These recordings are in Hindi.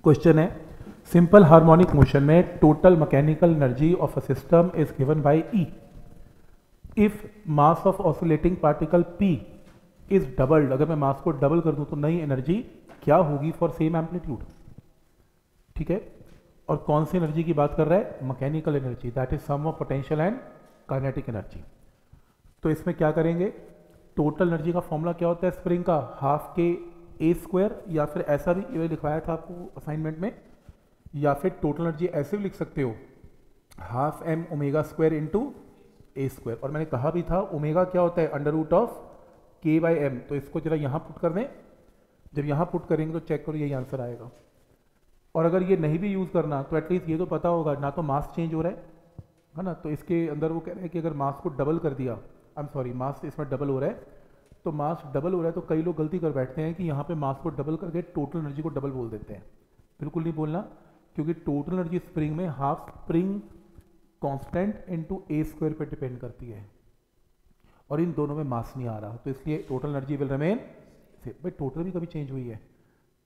क्वेश्चन है सिंपल हार्मोनिक मोशन में total mechanical energy of a system is given by E if mass of oscillating particle P is doubled. अगर मैं मास को डबल कर दूं तो नई एनर्जी क्या होगी फॉर सेम एम्पलीट्यूड। ठीक है, और कौन सी एनर्जी की बात कर रहा है? Mechanical energy, that is sum of potential and kinetic energy. तो इसमें क्या करेंगे, टोटल एनर्जी का फॉर्मूला क्या होता है स्प्रिंग का? हाफ के ए स्क्वायर, या फिर ऐसा भी ये लिखवाया था आपको असाइनमेंट में, या फिर टोटल एनर्जी ऐसे भी लिख सकते हो half M omega square into a square. और मैंने कहा भी था ओमेगा क्या होता है? Under root of k by m. तो इसको जरा यहाँ पुट कर दें, जब यहाँ पुट करेंगे तो चेक करो यही आंसर आएगा। और अगर ये नहीं भी यूज़ करना तो एटलीस्ट ये तो पता होगा ना, तो मास चेंज हो रहा है ना। तो इसके अंदर वो कह रहे हैं कि अगर मास को डबल कर दिया, आई एम सॉरी, मास इसमें डबल हो रहा है, तो मास डबल हो रहा है तो कई लोग गलती कर बैठते हैं कि यहाँ पे मास को डबल करके टोटल एनर्जी को डबल बोल देते हैं। बिल्कुल नहीं बोलना, क्योंकि टोटल एनर्जी स्प्रिंग में हाफ स्प्रिंग कांस्टेंट इनटू ए स्क्वायर पे डिपेंड करती है, और इन दोनों में मास नहीं आ रहा, तो इसलिए total energy will remain same. भाई टोटल भी कभी चेंज हुई है,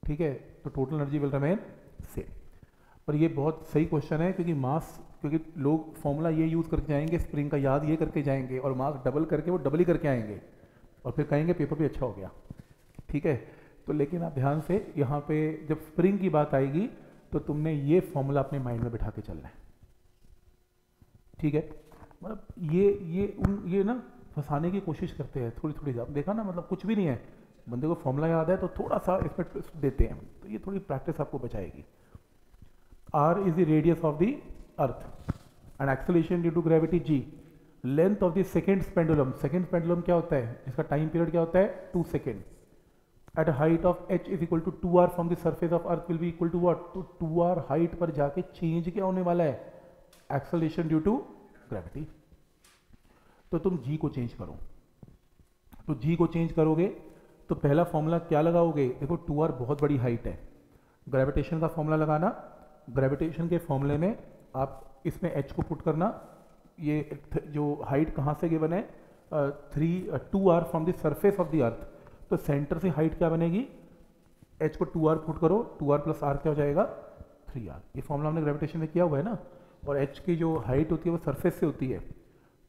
ठीक है, तो total energy will remain same. पर ये बहुत सही क्वेश्चन है, क्योंकि मास, क्योंकि लोग फॉर्मूला ये यूज़ करके जाएंगे स्प्रिंग का, याद ये करके जाएंगे, और मास डबल करके वो डबल ही करके आएंगे, और फिर कहेंगे पेपर भी अच्छा हो गया। ठीक है, तो लेकिन आप ध्यान से यहाँ पे जब स्प्रिंग की बात आएगी तो तुमने ये फॉर्मूला अपने माइंड में बिठा के चलना है। ठीक है, मतलब ये ना फंसाने की कोशिश करते हैं थोड़ी थोड़ी। देखा ना, मतलब कुछ भी नहीं है, बंदे को फॉर्मूला याद है तो थोड़ा सा इसमें ट्विस्ट देते हैं, तो ये थोड़ी प्रैक्टिस आपको बचाएगी। R is the radius of the earth and acceleration due to gravity g, length of the second pendulum, second pendulum क्या होता है, इसका टाइम पीरियड क्या होता है? 2 second. at a height of h is equal to 2r from the surface of earth will be equal to what? तो 2r हाइट पर जाके चेंज क्या होने वाला है? Acceleration due to gravity. तो तुम g को चेंज करो, तो g को चेंज करोगे तो पहला फॉर्मूला क्या लगाओगे? देखो 2r बहुत बड़ी हाइट है, ग्रेविटेशन का फॉर्मूला लगाना, ग्रेविटेशन के फॉर्मूले में आप इसमें h को पुट करना, ये जो हाइट कहाँ से गिवन है? 2r from the surface of the अर्थ, तो सेंटर से हाइट क्या बनेगी? h को 2r पुट करो, 2r प्लस r क्या हो जाएगा? 3r। ये फॉर्मूला हमने ग्रेविटेशन में किया हुआ है ना, और h की जो हाइट होती है वो सरफेस से होती है,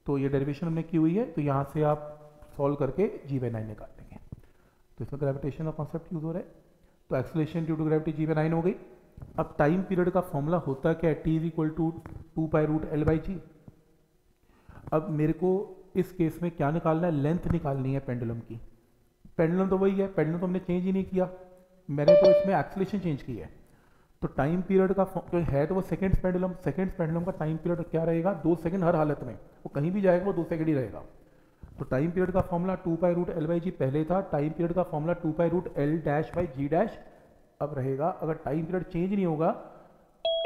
तो ये डेरिवेशन हमने की हुई है, तो यहाँ से आप सॉल्व करके g/9 निकाल लेंगे। तो इसमें ग्रेविटेशन का कॉन्सेप्ट यूज हो रहा है, तो acceleration due to gravity g/9 हो गई। अब टाइम पीरियड का फॉर्मूला होता क्या है? t is equal to 2π√L/g। अब मेरे को इस केस में क्या निकालना है? लेंथ निकालनी है पेंडुलम की। पेंडुलम तो वही है, पेंडुलम तो हमने चेंज ही नहीं किया, मैंने तो इसमें एक्सेलरेशन चेंज की है। तो टाइम पीरियड का जो है तो वो सेकेंड्स पेंडुलम, सेकेंड्स पेंडुलम का टाइम पीरियड क्या रहेगा? 2 सेकेंड हर हालत में, वो कहीं भी जाएगा वो 2 सेकेंड ही रहेगा। तो टाइम पीरियड का फॉर्मूला 2π√L/g पहले था, टाइम पीरियड का फॉर्मूला 2π√L-/g' अब रहेगा। अगर टाइम पीरियड चेंज नहीं होगा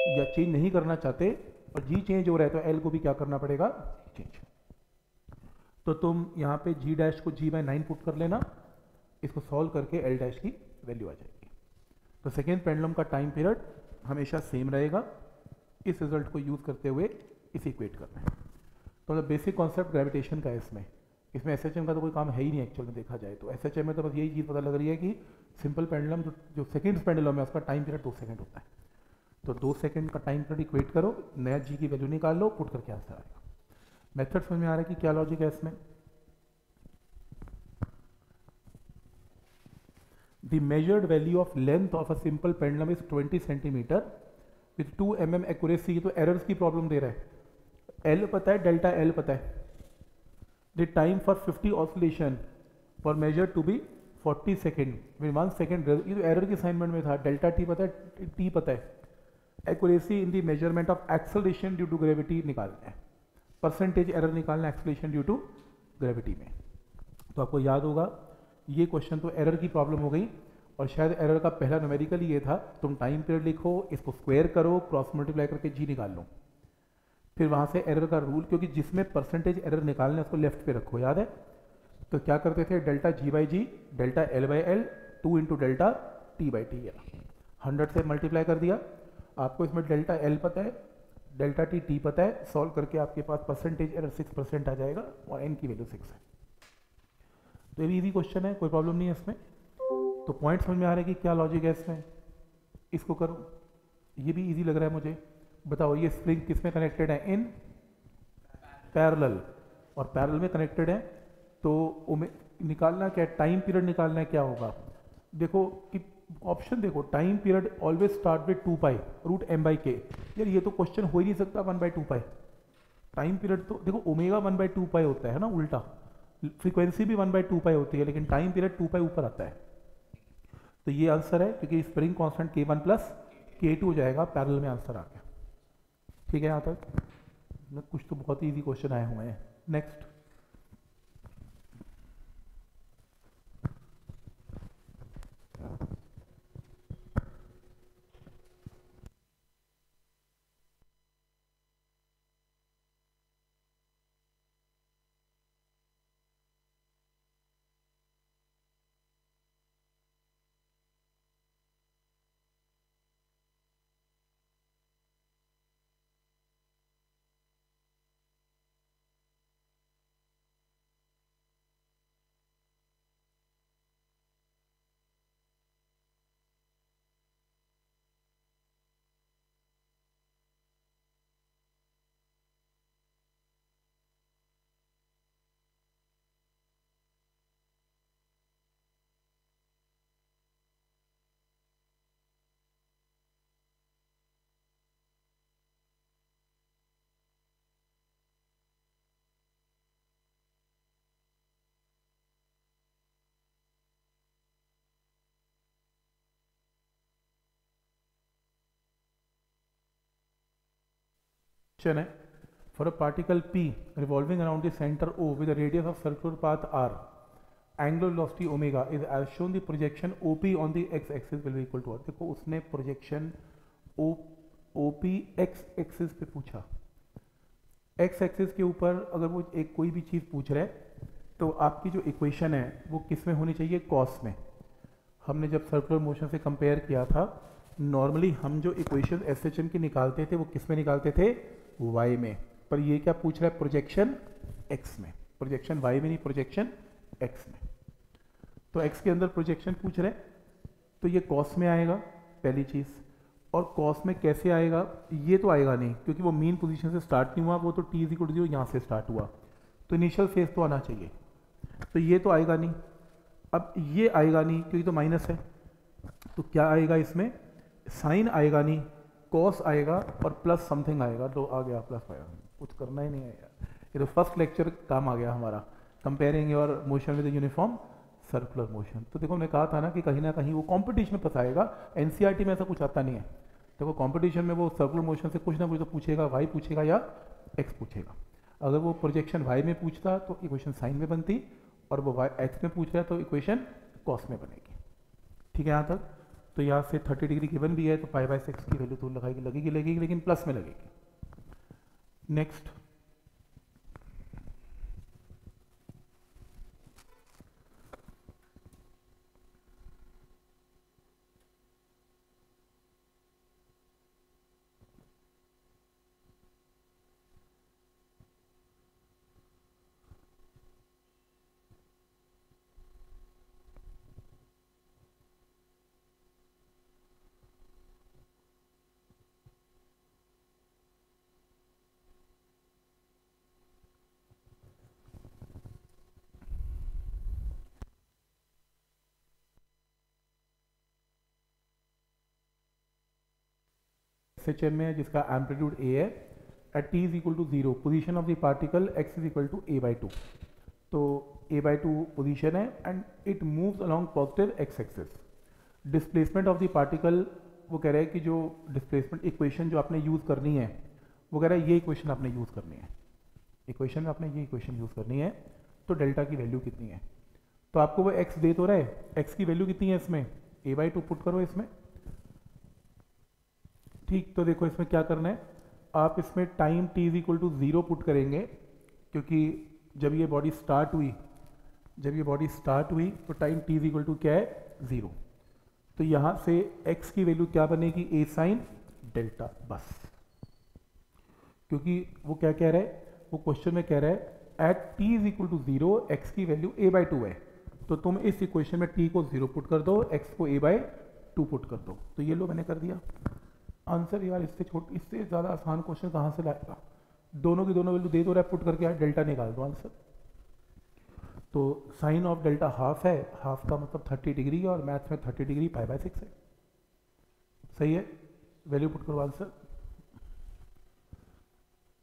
या चेंज नहीं करना चाहते और जी चेंज हो रहा है तो एल को भी क्या करना पड़ेगा? चेंज। तो तुम यहाँ पे g' को g/9 पुट कर लेना, इसको सॉल्व करके L' की वैल्यू आ जाएगी। तो सेकेंड पेंडुलम का टाइम पीरियड हमेशा सेम रहेगा। इस रिजल्ट को यूज करते हुए इसे इक्वेट करना है। तो मतलब बेसिक कॉन्सेप्ट ग्रेविटेशन का है इसमें SHM का तो कोई काम है ही नहीं एक्चुअल में देखा जाए तो। SHM में तो बस यही चीज़ पता लग रही है कि सिंपल पेंडुलम जो सेकेंड पेंडुलम है उसका टाइम पीरियड 2 सेकेंड होता है, तो 2 सेकेंड का टाइम पीरियड इक्वेट करो, नया जी की वैल्यू निकाल लो, पुट करके आंसर आएगा। मेथड समझ में आ रहा है कि क्या लॉजिक है इसमें? The measured value of length of a simple pendulum is 20 centimeter with 2 mm accuracy। तो एरर्स की प्रॉब्लम दे रहा है, L पता है, डेल्टा L पता है। The time for 50 oscillation for measured to be 40 second with 1 second. ये तो एरर के असाइनमेंट में था, डेल्टा T पता है, T पता है। Accuracy in the measurement of acceleration due to gravity निकालना है, परसेंटेज एरर निकालना है एक्सेलरेशन ड्यू टू ग्रेविटी में। तो आपको याद होगा ये क्वेश्चन तो एरर की प्रॉब्लम हो गई, और शायद एरर का पहला न्यूमेरिकल ये था, तुम टाइम पीरियड लिखो, इसको स्क्वायर करो, क्रॉस मल्टीप्लाई करके जी निकाल लो, फिर वहाँ से एरर का रूल, क्योंकि जिसमें परसेंटेज एरर निकालना है उसको लेफ्ट पे रखो, याद है? तो क्या करते थे? Delta g/g, delta L/L, 2 into delta T/T, 100 से मल्टीप्लाई कर दिया। आपको इसमें डेल्टा L पता है, डेल्टा T पता है, सॉल्व करके आपके पास परसेंटेज एरर 6% आ जाएगा और n की वैल्यू 6 है। तो ये भी इजी क्वेश्चन है, कोई प्रॉब्लम नहीं है इसमें। तो पॉइंट समझ में आ रहा है कि क्या लॉजिक है इसमें? इसको करो, ये भी इजी लग रहा है मुझे। बताओ ये स्प्रिंग किस में कनेक्टेड है? इन पैरेलल, और पैरेलल में कनेक्टेड है तो निकालना क्या है? टाइम पीरियड निकालना है। क्या होगा देखो कि ऑप्शन देखो, time period always start with 2 pi root M by K. यार ये तो क्वेश्चन हो ही नहीं सकता 1/2 पाई। टाइम पीरियड तो देखो ओमेगा 1/2 पाई होता है ना, उल्टा फ्रीक्वेंसी भी 1/2 पाई होती है, लेकिन टाइम पीरियड 2 पाई ऊपर आता है। तो ये आंसर है, क्योंकि spring constant K1 plus K2 हो जाएगा, पैरेलल में आंसर आ गया। ठीक है यहाँ तक? कुछ तो बहुत ही ईजी क्वेश्चन आए हुए हैं। नेक्स्ट, क्वेश्चन है for a particle P revolving around the center O with a radius of circular path R, angular velocity omega is as shown, the projection OP on the x axis will be equal to what? देखो उसने प्रोजेक्शन OP x एक्सिस पे पूछा, x एक्सिस के ऊपर अगर वो एक कोई भी चीज़ पूछ रहा है तो आपकी जो इक्वेशन है वो किस में होनी चाहिए? कॉस में। हमने जब सर्कुलर मोशन से कंपेयर किया था, नॉर्मली हम जो इक्वेशन SHM की निकालते थे वो किस में निकालते थे? y में। पर ये क्या पूछ रहा है? प्रोजेक्शन x में। प्रोजेक्शन y में नहीं, प्रोजेक्शन x में। तो x के अंदर प्रोजेक्शन पूछ रहे हैं तो ये कॉस में आएगा पहली चीज़। और कॉस में कैसे आएगा? ये तो आएगा नहीं, क्योंकि वो मीन पोजीशन से स्टार्ट नहीं हुआ, वो तो t = 0 यहाँ से स्टार्ट हुआ, तो इनिशियल फेज तो आना चाहिए, तो ये तो आएगा नहीं। अब ये आएगा नहीं क्योंकि तो माइनस है, तो क्या आएगा इसमें? साइन आएगा नहीं, कॉस आएगा और प्लस समथिंग आएगा, तो आ गया प्लस आएगा। कुछ करना ही नहीं है यार, ये तो फर्स्ट लेक्चर काम आ गया हमारा, comparing your motion with uniform circular motion. तो देखो मैं कहा था ना कि कहीं ना कहीं वो कंपटीशन में फंसाएगा, एनसीईआरटी में ऐसा कुछ आता नहीं है। देखो कंपटीशन में वो सर्कुलर मोशन से कुछ ना कुछ तो पूछेगा, वाई पूछेगा या एक्स पूछेगा। अगर वो प्रोजेक्शन वाई में पूछता तो इक्वेशन साइन में बनती, और वो वाई एक्स में पूछ रहा है तो इक्वेशन कॉस में बनेगी। ठीक है यहाँ तक? तो यहाँ से 30 डिग्री गिवन भी है, तो π/6 की वैल्यू तो लगेगी, लेकिन प्लस में लगेगी। नेक्स्ट, SHM में जिसका एम्पलीट्यूड a है, at t = 0 position of the particle x = a/2, तो a/2 पोजीशन है and it moves along positive x axis. Displacement of the particle, वो कह रहा है कि जो डिस्प्लेसमेंट इक्वेशन जो आपने यूज़ करनी है, वो कह रहा है ये इक्वेशन आपने यूज़ करनी है, इक्वेशन में आपने ये इक्वेशन यूज़ करनी है। तो डेल्टा की वैल्यू कितनी है? तो आपको वो x दे तो रहा है, x की वैल्यू कितनी है इसमें? a/2 पुट करो इसमें। ठीक, तो देखो इसमें क्या करना है, आप इसमें टाइम t = 0 पुट करेंगे, क्योंकि जब ये बॉडी स्टार्ट हुई तो टाइम t = क्या है? 0। तो यहाँ से x की वैल्यू क्या बनेगी? a sin डेल्टा, बस। क्योंकि वो क्या कह रहा है, वो क्वेश्चन में कह रहा है एट t = 0 x की वैल्यू a/2 है, तो तुम इस इक्वेशन में t को 0 पुट कर दो, x को a/2 2 पुट कर दो, तो ये लो मैंने कर दिया आंसर। यार इससे ज़्यादा आसान क्वेश्चन कहाँ से लाएगा? दोनों की दोनों वैल्यू दे दो, पुट करके यार डेल्टा निकाल दो आंसर। तो साइन ऑफ डेल्टा हाफ है, हाफ का मतलब 30 डिग्री है, और मैथ में 30 डिग्री π/6 है। सही है, वैल्यू पुट करो आंसर।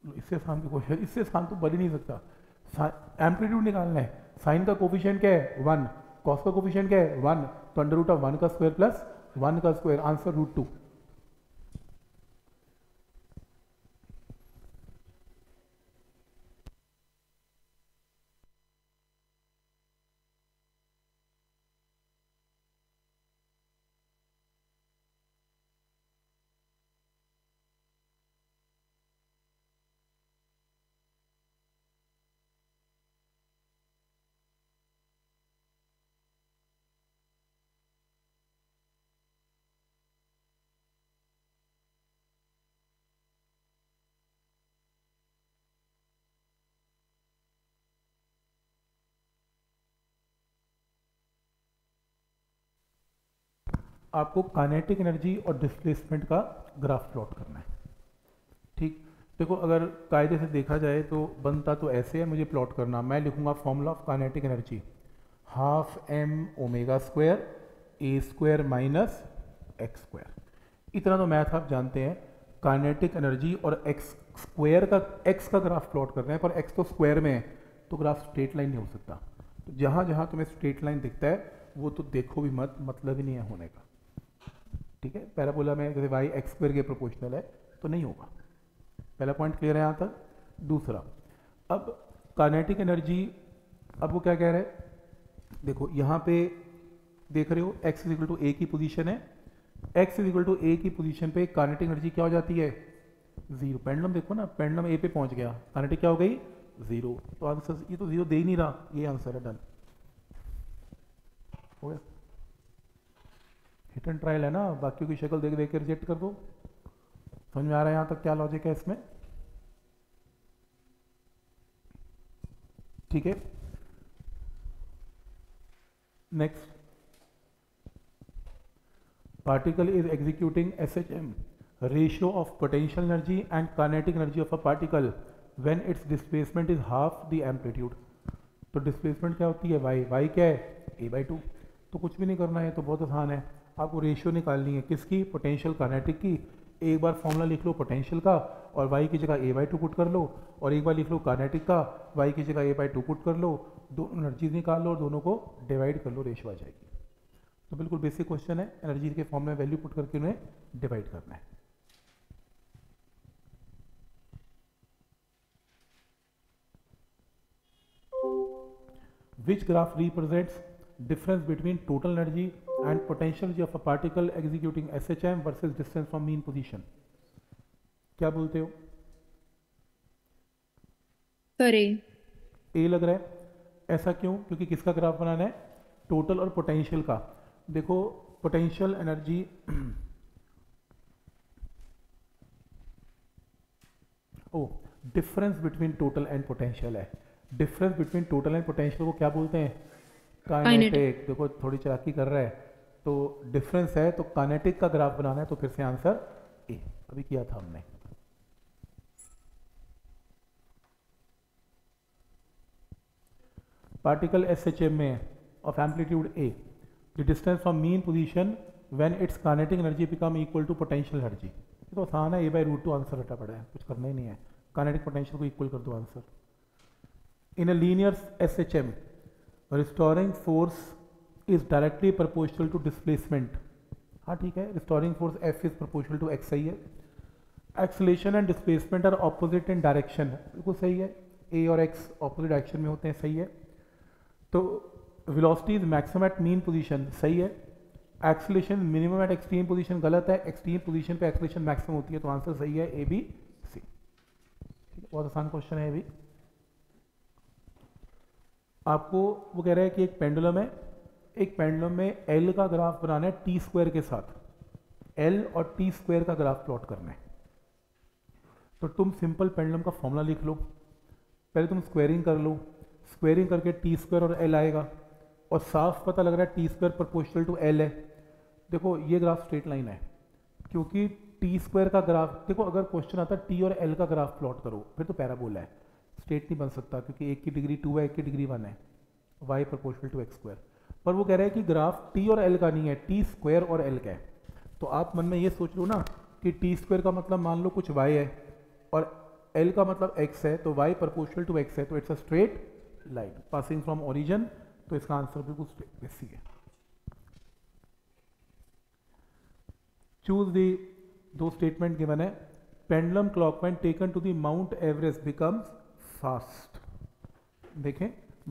इससे आसान भी क्वेश्चन, इससे आसान तो बन ही नहीं सकता। एम्पलीट्यूड निकालना है, साइन का कोफिशिएंट क्या है 1, कॉस का कोफिशिएंट क्या है 1, तो √1 का स्क्वायर प्लस 1 का स्क्वायर, आंसर √2। आपको काइनेटिक एनर्जी और डिस्प्लेसमेंट का ग्राफ प्लॉट करना है। ठीक, देखो अगर कायदे से देखा जाए तो बनता तो ऐसे है, मुझे प्लॉट करना, मैं लिखूंगा formula of kinetic energy ½m⍵² a² - x²। इतना तो मैथ आप जानते हैं। काइनेटिक एनर्जी और x का ग्राफ प्लॉट करना है, पर x तो स्क्वायर में है तो ग्राफ स्ट्रेट लाइन नहीं हो सकता। तो जहाँ जहाँ तुम्हें स्ट्रेट लाइन दिखता है वो तो देखो भी मत, मतलब ही नहीं है होने का। ठीक है, पैराबोला में जैसे y x² के प्रोपोर्शनल है तो नहीं होगा। पहला पॉइंट क्लियर है यहाँ तक। दूसरा, अब काइनेटिक एनर्जी, अब वो क्या कह रहे हैं, देखो यहाँ पे देख रहे हो x = a की पोजीशन है, x = a की पोजीशन पे काइनेटिक एनर्जी क्या हो जाती है 0। पेंडुलम देखो ना, पेंडुलम a पे पहुंच गया, काइनेटिक क्या हो गई 0। तो आंसर ये तो 0 दे ही नहीं रहा, ये आंसर है, डन हो गया। हिट एंड ट्रायल है ना, बाकियों की शक्ल देख देख के रिजेक्ट कर दो। समझ में आ रहा है यहाँ तक क्या लॉजिक है इसमें? ठीक है, next, particle is executing SHM, ratio of potential energy and kinetic energy of a particle when its displacement is half the amplitude। तो डिस्प्लेसमेंट क्या होती है y क्या है a/2। तो कुछ भी नहीं करना है, तो बहुत आसान है, आपको रेशियो निकालनी है किसकी, पोटेंशियल काइनेटिक की। एक बार फॉर्मूला लिख लो पोटेंशियल का और y की जगह a/2 पुट कर लो, और एक बार लिख लो काइनेटिक का, y की जगह a/2 पुट कर लो, दोनों एनर्जीज निकाल लो और दोनों को डिवाइड कर लो, रेशियो आ जाएगी। तो बिल्कुल बेसिक क्वेश्चन है, एनर्जी के फॉर्म में वैल्यू पुट करके उन्हें डिवाइड करना है। Which graph represents difference between total energy and potential energy of a particle executing SHM versus distance from mean position? क्या बोलते हो? ए लग रहा है। ऐसा क्यों? क्योंकि किसका ग्राफ बनाना है, टोटल और पोटेंशियल का। देखो potential energy difference between total and potential है। Difference between total and potential को क्या बोलते हैं, काइनेटिक। देखो थोड़ी चालाकी कर रहा है, तो डिफरेंस है तो काइनेटिक का ग्राफ बनाना है, तो फिर से आंसर ए, अभी किया था हमने। पार्टिकल SHM में of amplitude a, the distance from mean position when its kinetic energy become equal to potential energy। ये तो आसान है, a/√2 आंसर हटा पड़ा है, कुछ करना ही नहीं है, काइनेटिक पोटेंशियल को इक्वल कर दो answer. In a linear SHM restoring force is directly proportional to displacement. हाँ ठीक है, restoring force F is proportional to x, सही है। Acceleration and displacement are opposite in direction, बिल्कुल सही है, a और x ऑपोजिट डायरेक्शन में होते हैं, सही है। तो velocity is maximum at mean position, सही है। Acceleration minimum at extreme position, गलत है, एक्सट्रीम पोजीशन पे एक्सेलरेशन मैक्सिमम होती है, तो आंसर सही है A, B, C। ठीक है, बहुत आसान क्वेश्चन है ये भी। आपको वो कह रहा है कि एक पेंडुलम है, एक पेंडुलम में L का ग्राफ बनाना है T² के साथ, L और T² का ग्राफ प्लॉट करना है। तो तुम सिंपल पेंडुलम का फॉर्मूला लिख लो, पहले तुम स्क्वायरिंग कर लो, स्क्वायरिंग करके T² और L आएगा, और साफ पता लग रहा है T² प्रोपोर्शनल टू L है। देखो ये ग्राफ स्ट्रेट लाइन है, क्योंकि टी स्क्वायर का ग्राफ, देखो अगर क्वेश्चन आता टी और एल का ग्राफ प्लॉट करो फिर तो पैराबोला है, स्ट्रेट नहीं बन सकता, क्योंकि एक की डिग्री 2 है, एक की डिग्री 1 है, y proportional to X square. पर वो कह रहा है कि ग्राफ टी और एल का नहीं है, टी स्क्वायर और एल का है। तो आप मन में ये सोच लो ना कि टी स्क्वायर का मतलब मान लो कुछ y है और l का मतलब x है, तो y प्रोपोर्शनल टू x है, तो it's a straight line passing from origin. तो इसका आंसर बिल्कुल सी है। चूज दी, दो स्टेटमेंट गिवन है, pendulum clock when taken to the Mount Everest becomes fast. देखें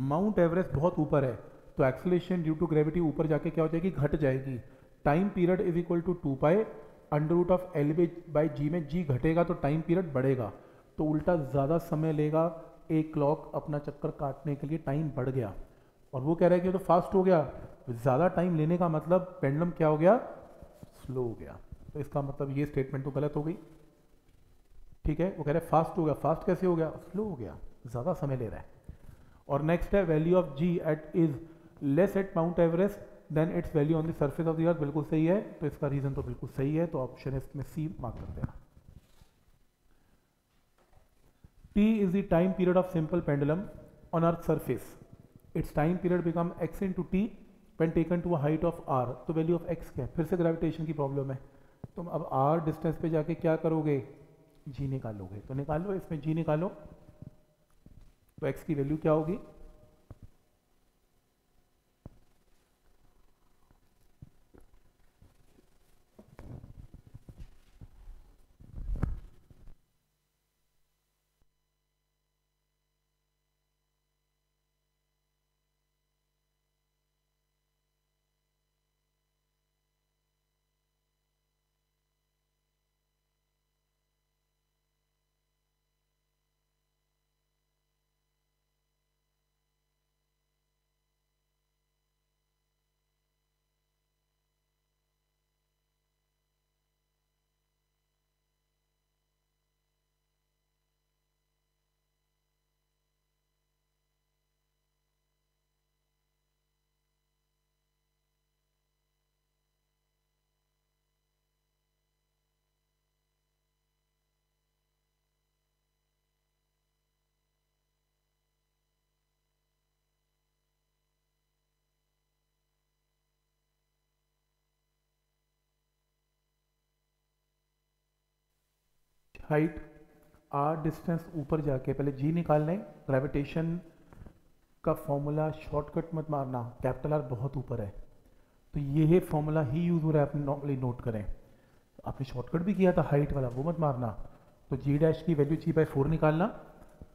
माउंट एवरेस्ट बहुत ऊपर है, तो एक्सेलरेशन ड्यू टू ग्रेविटी ऊपर जाके क्या हो जाएगी, घट जाएगी। Time period is equal to 2 pi under root of l by g में जी घटेगा तो टाइम पीरियड बढ़ेगा, तो उल्टा ज़्यादा समय लेगा एक क्लॉक अपना चक्कर काटने के लिए, टाइम बढ़ गया। और वो कह रहा है कि तो फास्ट हो गया, ज़्यादा टाइम लेने का मतलब पेंडुलम क्या हो गया, स्लो हो गया। तो इसका मतलब ये स्टेटमेंट तो गलत हो गई। ठीक है, वो कह रहे हैं फास्ट हो गया, फास्ट कैसे हो गया, स्लो हो गया, ज़्यादा समय ले रहा है। और नेक्स्ट है value of G at is less at Mount Everest than its value on the surface of the earth, बिल्कुल सही है। तो इसका रीजन तो बिल्कुल सही है, तो ऑप्शन इसमें सी मार्क कर देना। T is the time period of simple pendulum on Earth's surface. Its time period become x into t when taken to a height of r. तो वैल्यू ऑफ x क्या है, फिर से ग्रेविटेशन की प्रॉब्लम है। तुम अब r डिस्टेंस पे जाके क्या करोगे, g निकालोगे, तो निकालो, इसमें g निकालो, तो x की वैल्यू क्या होगी, हाइट r डिस्टेंस ऊपर जाके पहले g निकाल लें। ग्रेविटेशन का फॉर्मूला शॉर्टकट मत मारना, कैपिटल R बहुत ऊपर है, तो ये फॉर्मूला ही यूज हो रहा है, आप नॉर्मली नोट करें। आपने शॉर्टकट भी किया था हाइट वाला, वो मत मारना। तो जी डैश की वैल्यू g/4 निकालना,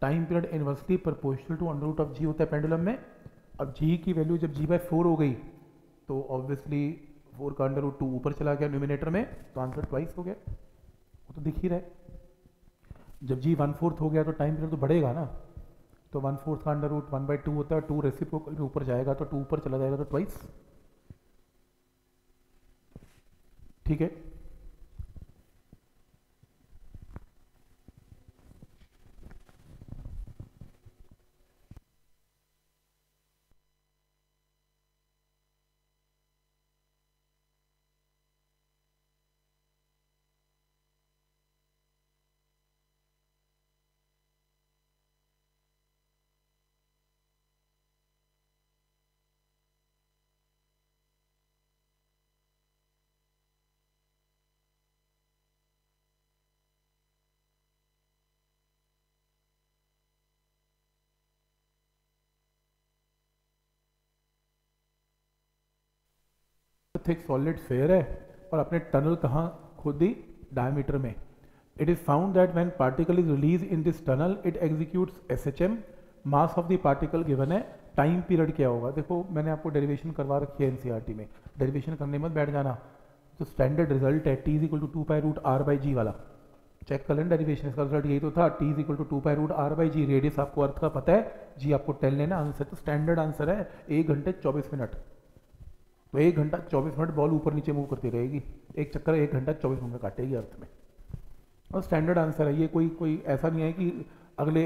time period inversely proportional to under root of g होता है पेंडुलम में। अब जी की वैल्यू जब g/4 हो गई तो ऑब्वियसली 4 का अंडर रूट 2 ऊपर चला गया न्यूमिनेटर में, तो आंसर ट्वाइस हो गया, वो तो दिख ही रहा है। जब जी 1/4 हो गया तो टाइम पीरियड तो बढ़ेगा ना, तो 1/4 का अंडर रूट 1/2 होता है, 2 रेसिप्रोकल में ऊपर जाएगा तो 2 ऊपर चला जाएगा तो ट्वाइस। ठीक है, थिक सॉलिड स्फीयर है और अपने टनल कहाँ खोद दी, डायमीटर में। It is found that when particle is release in this tunnel it executes SHM, mass of the particle given है, टाइम पीरियड क्या होगा। देखो मैंने आपको डेरिवेशन करवा रखी है एनसीईआरटी में, डेरिवेशन करने मत बैठ जाना। तो स्टैंडर्ड रिजल्ट है t is equal to 2 pi root are by g वाला, चेक कर लेना डेरिवेशन, इसका रिजल्ट यही तो था, T is equal to 2 pi root are by G. Radius आपको अर्थ का पता है, जी आपको टेल लेना, आंसर तो स्टैंडर्ड आंसर है 1 घंटे 24 मिनट। तो 1 घंटा 24 मिनट बॉल ऊपर नीचे मूव करती रहेगी, एक चक्कर 1 घंटा 24 मिनट में काटेगी अर्थ में, और स्टैंडर्ड आंसर है ये। कोई ऐसा नहीं है कि अगले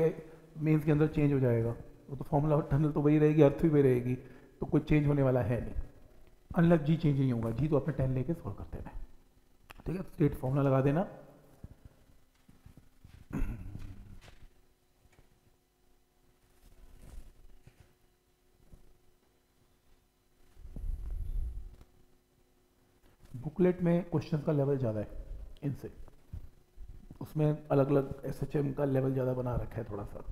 मेंस के अंदर चेंज हो जाएगा, वो तो फॉर्मूला टनल तो वही रहेगी, अर्थ भी वही रहेगी, तो कोई चेंज होने वाला है नहीं। अनलक जी चेंज नहीं होगा, जी तो अपने 10 लेके सॉल्व करते हैं। ठीक है, स्टेट फॉर्मूला लगा देना। बुकलेट में क्वेश्चन का लेवल ज़्यादा है इनसे, उसमें अलग अलग एसएचएम का लेवल ज़्यादा बना रखा है थोड़ा सा।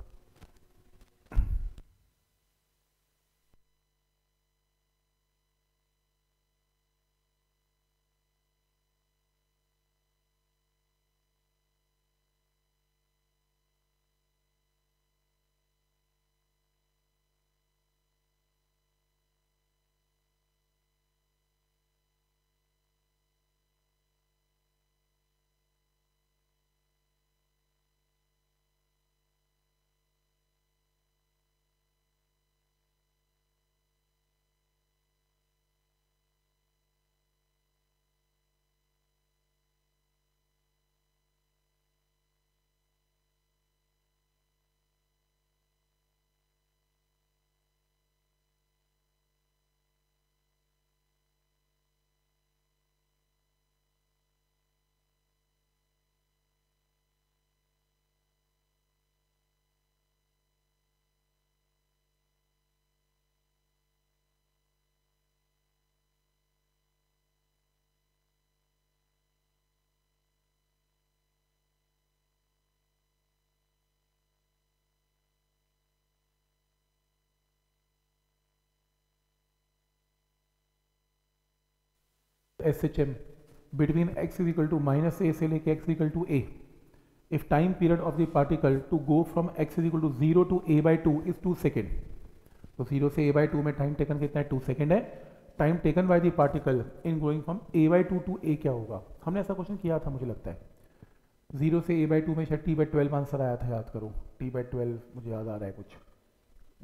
S H M between x is equal to minus a से लेके x equal to a, if time period of the particle to go from x is equal to 0 to a by 2 is 2 second. तो 0 से a by 2 में टाइम टेकन कितना है, 2 सेकेंड है। Time taken by the particle in going from a by 2 to a क्या होगा, हमने ऐसा क्वेश्चन किया था मुझे लगता है। 0 से a by 2 में शायद t by 12 आंसर आया था, याद करो t by 12 मुझे याद आ रहा है, कुछ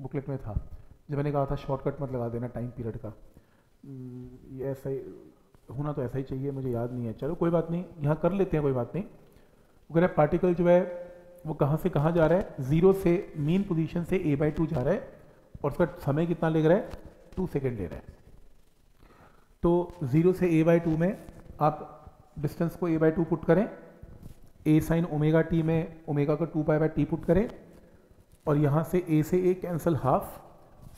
बुकलेट में था जब मैंने कहा था शॉर्टकट मत लगा देना टाइम पीरियड का। ये ऐसा ही होना, तो ऐसा ही चाहिए, मुझे याद नहीं है। चलो कोई बात नहीं, यहाँ कर लेते हैं, कोई बात नहीं। अगर पार्टिकल जो है वो कहाँ से कहाँ जा रहा है, 0 से मीन पोजीशन से a by 2 जा रहा है और उसका समय कितना ले रहा है, 2 सेकेंड ले रहा है। तो 0 से a by 2 में आप डिस्टेंस को a by 2 पुट करें, a साइन ओमेगा टी में ओमेगा का 2 पाई बाय टी पुट करें, और यहाँ से a से a cancel half,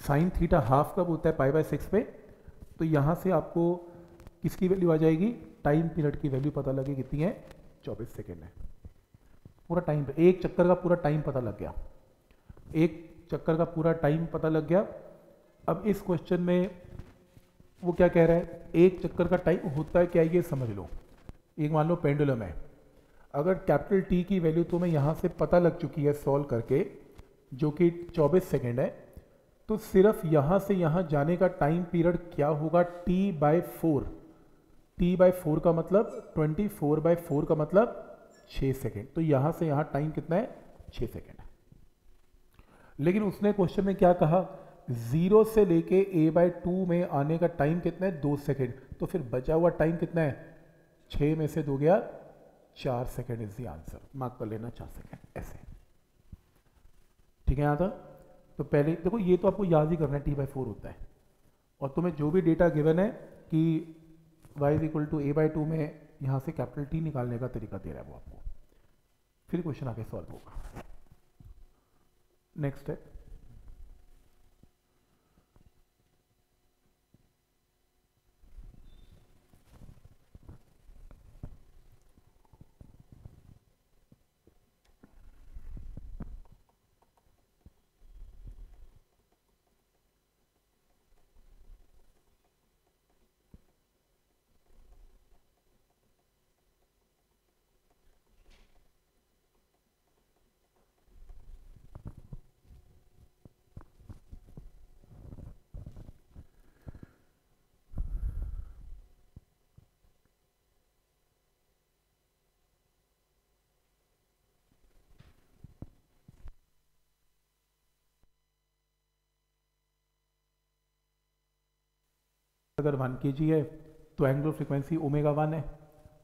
sine theta half कब होता है, पाई बाय 6 पे। तो यहाँ से आपको किसकी वैल्यू आ जाएगी, टाइम पीरियड की वैल्यू पता लगे कितनी है, 24 सेकेंड है। पूरा टाइम, एक चक्कर का पूरा टाइम पता लग गया, एक चक्कर का पूरा टाइम पता लग गया। अब इस क्वेश्चन में वो क्या कह रहा है, एक चक्कर का टाइम होता है क्या, ये समझ लो। एक मान लो पेंडुलम है, अगर कैपिटल टी की वैल्यू तो मैं यहाँ से पता लग चुकी है सॉल्व करके, जो कि 24 सेकेंड है, तो सिर्फ यहाँ से यहाँ जाने का टाइम पीरियड क्या होगा, t by 4। t by 4 का मतलब 24 by 4 का मतलब 6 सेकेंड। तो यहाँ से यहाँ टाइम कितना है, 6 सेकेंड है। लेकिन उसने क्वेश्चन में क्या कहा, 0 से लेके a by 2 में आने का टाइम कितना है, 2 सेकेंड। तो फिर बचा हुआ टाइम कितना है, 6 में से 2 गया, 4 second is the answer. Mark कर लेना 4 सेकेंड ऐसे, ठीक है। यहाँ तक तो पहले देखो, ये तो आपको याद ही करना है, t by 4 होता है। और तुम्हें जो भी डेटा गिवन है कि y is equal to a by 2 में यहाँ से कैपिटल T निकालने का तरीका दे रहा है वो आपको, फिर क्वेश्चन आगे सॉल्व होगा। नेक्स्ट है अगर 1 kg है तो एंगुलर फ्रीक्वेंसी ओमेगा 1 है,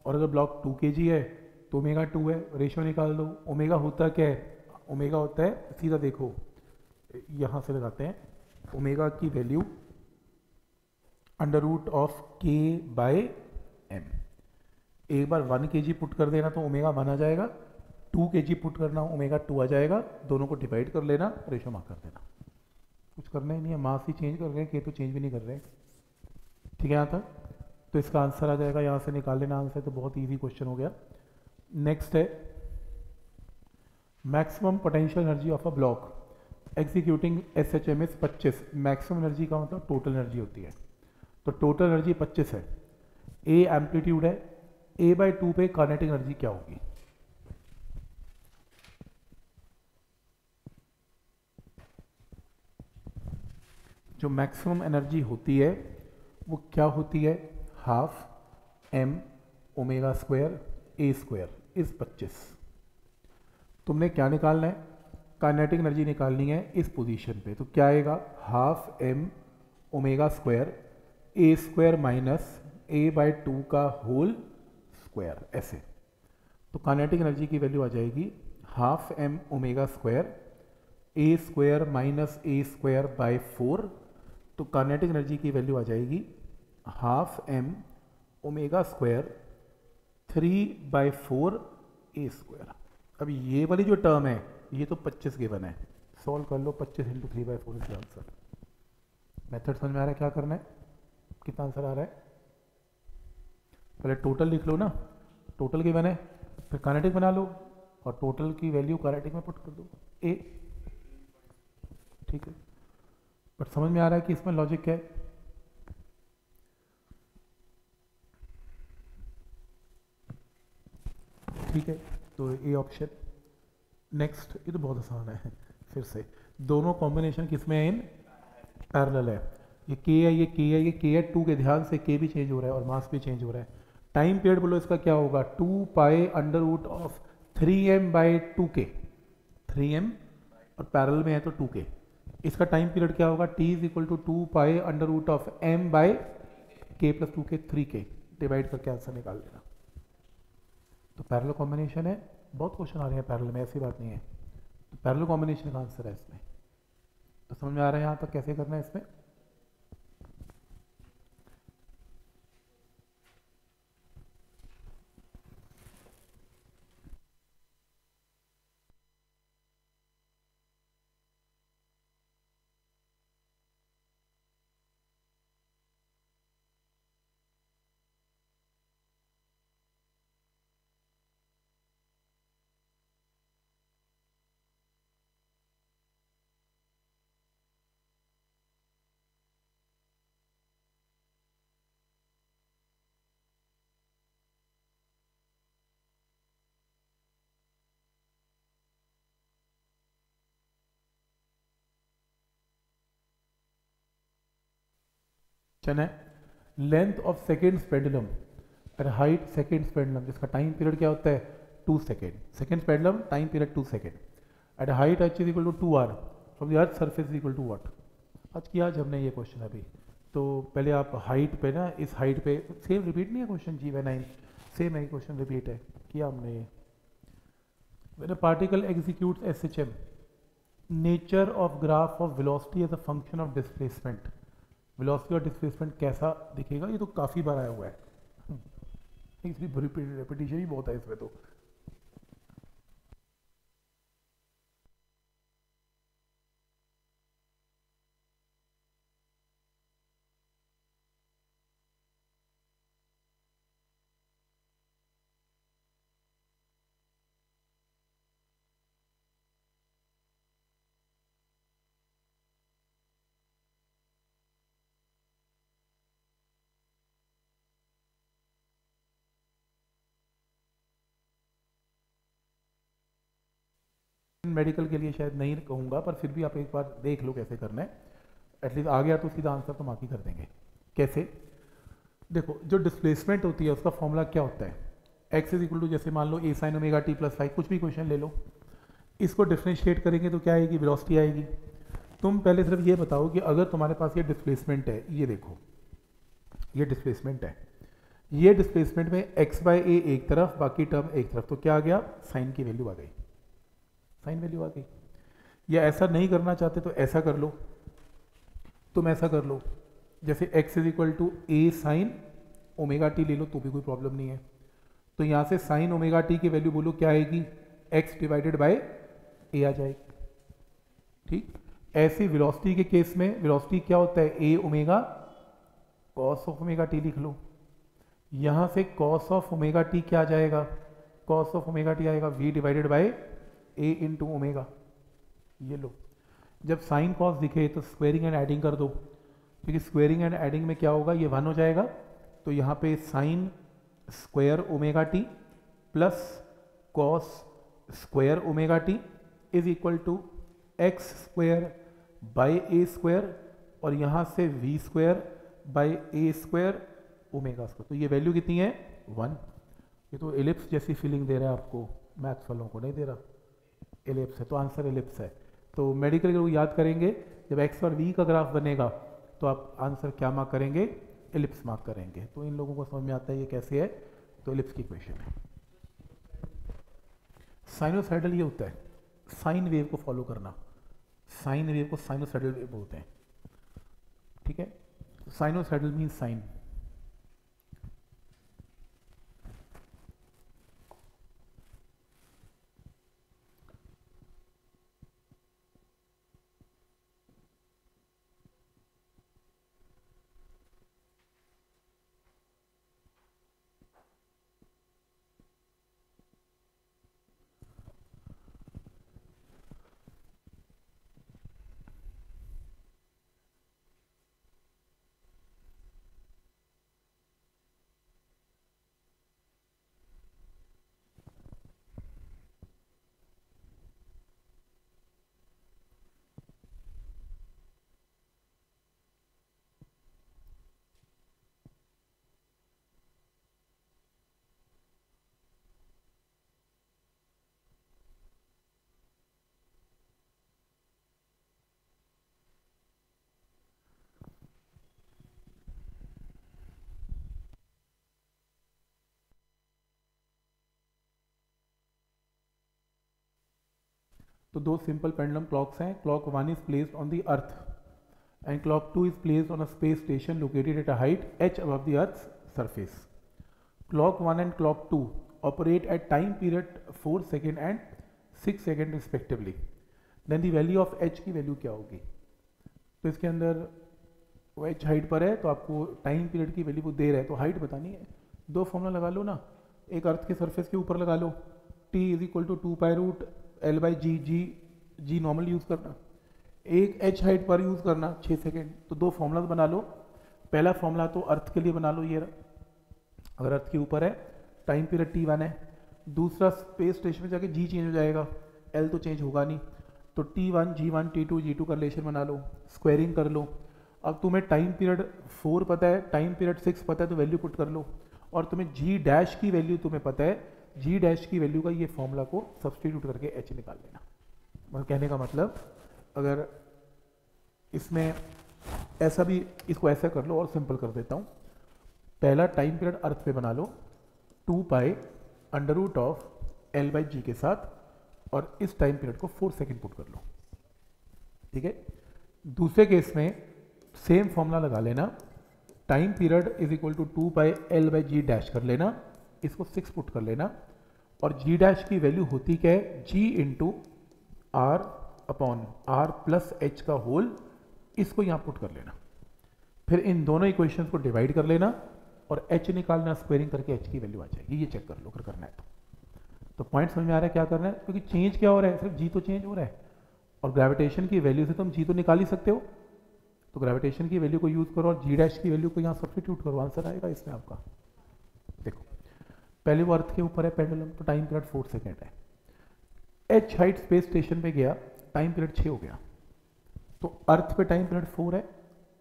और अगर ब्लॉक 2 kg है तो ओमेगा 2 है। रेशियो निकाल दो। ओमेगा होता क्या है, ओमेगा होता है, सीधा देखो यहाँ से लगाते हैं, ओमेगा की वैल्यू अंडर रूट ऑफ के बाय एम। एक बार 1 kg पुट कर देना तो ओमेगा 1 आ जाएगा, 2 kg पुट करना ओमेगा 2 आ जाएगा, दोनों को डिवाइड कर लेना, रेशो मार्क कर देना। कुछ करना ही नहीं है, मास ही चेंज कर रहे हैं, के तो चेंज भी नहीं कर रहे हैं। ठीक है यहाँ तक, तो इसका आंसर आ जाएगा, यहाँ से निकाल लेना आंसर, तो बहुत ईजी क्वेश्चन हो गया। नेक्स्ट है maximum potential energy of a block executing SHM is 25। Maximum energy का मतलब टोटल एनर्जी होती है, तो टोटल एनर्जी 25 है। ए एम्पलीट्यूड है, A/2 पे काइनेटिक एनर्जी क्या होगी? जो मैक्सिमम एनर्जी होती है वो क्या होती है? Half m omega square A square is 25। तुमने क्या निकालना है? काइनेटिक एनर्जी निकालनी है इस पोजीशन पे, तो क्या आएगा? Half m omega square A square minus A/2 का होल स्क्वायर, ऐसे। तो काइनेटिक एनर्जी की वैल्यू आ जाएगी half m omega square A square minus A square by 4। तो काइनेटिक एनर्जी की वैल्यू आ जाएगी half m omega square 3/4 A square. अब ये वाली जो टर्म है ये तो 25 गिवन है, सॉल्व कर लो, 25 × 3/4 इसका आंसर। मेथड समझ में आ रहा है क्या करना है? कितना आंसर आ रहा है? पहले टोटल लिख लो ना, टोटल गिवन है, फिर काइनेटिक बना लो और टोटल की वैल्यू काइनेटिक में पुट कर दो A। ठीक है, बट समझ में आ रहा है कि इसमें लॉजिक क्या है? ठीक है, तो ए ऑप्शन। नेक्स्ट, ये तो बहुत आसान है, फिर से दोनों कॉम्बिनेशन किसमें है? इन पैरेलल है। ये के है, ये के है, ये के है 2 के, ध्यान से के भी चेंज हो रहा है और मास भी चेंज हो रहा है। टाइम पीरियड बोलो इसका क्या होगा? 2 under root of 3m/2k, 3m और पैरेलल में है तो 2k। इसका टाइम पीरियड क्या होगा? t is equal to 2 under root of m/k + 2k 3k, divide करके आंसर निकाल लेना। तो पैरेलल कॉम्बिनेशन है, बहुत क्वेश्चन आ रहे हैं पैरेलल में, ऐसी बात नहीं है। तो पैरेलल कॉम्बिनेशन का आंसर है इसमें। तो समझ में आ रहा है यहाँ तक कैसे करना है इसमें? है length of second pendulum at height second pendulum, जिसका टाइम पीरियड क्या होता है? 2 second. Second pendulum time period 2 second at height h is equal to 2r from the earth surface is equal to what? आज किया आज हमने ये क्वेश्चन अभी। तो पहले आप हाइट पे ना, इस हाइट पे सेम रिपीट नहीं है क्वेश्चन, G/9 सेम है क्वेश्चन, रिपीट है, किया हमने ये। When a particle executes SHM, nature of graph of velocity as a function of displacement, velocity और डिस्प्लेसमेंट कैसा दिखेगा? ये तो काफ़ी बार आया हुआ है, इसलिए रिपीटिशन ही बहुत है इसमें। तो मेडिकल के लिए शायद नहीं कहूँगा, पर फिर भी आप एक बार देख लो कैसे करना है, एटलीस्ट आ गया तो सीधा आंसर तो मार्क ही कर देंगे। कैसे? देखो, जो डिस्प्लेसमेंट होती है उसका फॉर्मूला क्या होता है? x इज इक्वल टू, जैसे मान लो a sin ओमेगा t + 5, कुछ भी क्वेश्चन ले लो, इसको डिफ्रेंशिएट करेंगे तो क्या आएगी? वेलोसिटी आएगी। तुम पहले सिर्फ ये बताओ कि अगर तुम्हारे पास ये डिस्प्लेसमेंट है, ये देखो ये डिस्प्लेसमेंट है, ये डिस्प्लेसमेंट में x/a एक तरफ, बाकी टर्म एक तरफ, तो क्या आ गया? साइन की वैल्यू आ गई, साइन वैल्यू आ गई। या ऐसा नहीं करना चाहते तो ऐसा कर लो, तुम ऐसा कर लो, जैसे x is equal to A sine omega T ले लो तो भी कोई प्रॉब्लम नहीं है। तो यहाँ से साइन ओमेगा टी की वैल्यू बोलो क्या आएगी, x डिवाइडेड बाय ए आ जाएगी। ठीक, ऐसी वेलोसिटी के केस में वेलोसिटी क्या होता है, a omega cos of omega t लिख लो। यहाँ से कॉस ऑफ ओमेगा टी क्या आ जाएगा, कॉस ऑफ ओमेगा टी आएगा v divided by A into omega. ये लो, जब साइन कॉस दिखे तो स्क्वेयरिंग एंड एडिंग कर दो, क्योंकि स्क्वेयरिंग एंड एडिंग में क्या होगा, ये 1 हो जाएगा। तो यहाँ पे sine square omega T plus cos square omega T is equal to X square by A square, और यहाँ से V square by A square omega square. तो ये वैल्यू कितनी है, 1। ये तो एलिप्स जैसी फीलिंग दे रहा है आपको, मैथ्स वालों को नहीं दे रहा। एलिप्स है तो आंसर एलिप्स है। तो मेडिकल के लोग याद करेंगे, जब एक्स और वी का ग्राफ बनेगा तो आप आंसर क्या मार्क करेंगे, एलिप्स मार्क करेंगे। तो इन लोगों को समझ में आता है ये कैसे है, तो एलिप्स की इक्वेशन है। साइनोसाइडल ये होता है साइन वेव को फॉलो करना, साइन वेव को साइनोसाइडल वेव बोलते हैं। ठीक है, साइनोसाइडल मीन साइन। तो दो सिंपल पेंडुलम क्लॉक्स हैं। Clock 1 is placed on the earth and clock 2 is placed on a space station located at a height h above the earth's surface. Clock 1 and clock 2 operate at time period 4 second and 6 second respectively. Then the value of h की वैल्यू क्या होगी, तो इसके अंदर वो h हाइट पर है तो आपको टाइम पीरियड की वैल्यू वो दे रहा है, तो हाइट बतानी है। दो फॉर्मूला लगा लो ना, एक अर्थ के सरफेस के ऊपर लगा लो, t is equal to 2 pi root L by G normal use करना, एक h हाइट पर यूज़ करना 6 सेकेंड। तो दो फॉर्मूला बना लो। पहला फॉर्मूला तो अर्थ के लिए बना लो, ये अगर अर्थ के ऊपर है टाइम पीरियड t1 है। दूसरा स्पेस स्टेशन में जाके g चेंज हो जाएगा, l तो चेंज होगा नहीं। तो t1 g1 t2 g2 का रिलेशन बना लो, स्क्वायरिंग कर लो। अब तुम्हें टाइम पीरियड 4 पता है, टाइम पीरियड 6 पता है, तो वैल्यू पुट कर लो। और तुम्हें g डैश की वैल्यू तुम्हें पता है, g डैश की वैल्यू का ये फॉर्मूला को सब्सटीट्यूट करके h निकाल लेना। मतलब कहने का मतलब, अगर इसमें ऐसा भी, इसको ऐसा कर लो और सिंपल कर देता हूँ। पहला टाइम पीरियड अर्थ पे बना लो 2 pi under root of l by g के साथ, और इस टाइम पीरियड को 4 सेकेंड पुट कर लो। ठीक है, दूसरे केस में सेम फॉर्मूला लगा लेना, time period is equal to 2 pi L by G dash कर लेना, इसको 6 पुट कर लेना, और जी डैश की वैल्यू होती क्या है, g into r upon r plus H का होल, इसको यहाँ पुट कर लेना। फिर इन दोनों इक्वेशंस को डिवाइड कर लेना और h निकालना, स्क्वायरिंग करके h की वैल्यू आ जाएगी। ये चेक कर लो अगर करना है तो पॉइंट समझ में आ रहा है क्या करना है, क्योंकि चेंज क्या हो रहा है, सिर्फ g तो चेंज हो रहा है, और ग्रेविटेशन की वैल्यू से तुम g तो निकाल ही सकते हो। तो ग्रेविटेशन की वैल्यू को यूज करो और g डैश की वैल्यू को यहाँ सब्सटीट्यूट करो, आंसर आएगा इसमें आपका। देखो पहले वो अर्थ के ऊपर है पेंडुलम, तो टाइम पीरियड 4 सेकेंड है। h हाइट स्पेस स्टेशन पे गया, टाइम पीरियड 6 हो गया। तो अर्थ पे टाइम पीरियड 4 है,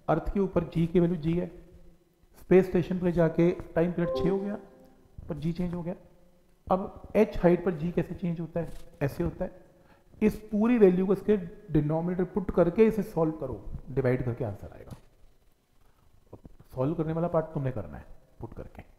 अर्थ के ऊपर g की वैल्यू g है, स्पेस स्टेशन पे जाके टाइम पीरियड 6 हो गया, पर g चेंज हो गया। अब h हाइट पर g कैसे चेंज होता है, ऐसे होता है। इस पूरी वैल्यू को इसके डिनोमिनेटर पुट करके इसे सॉल्व करो, डिवाइड करके आंसर आएगा। सॉल्व करने वाला पार्ट तुमने करना है पुट करके।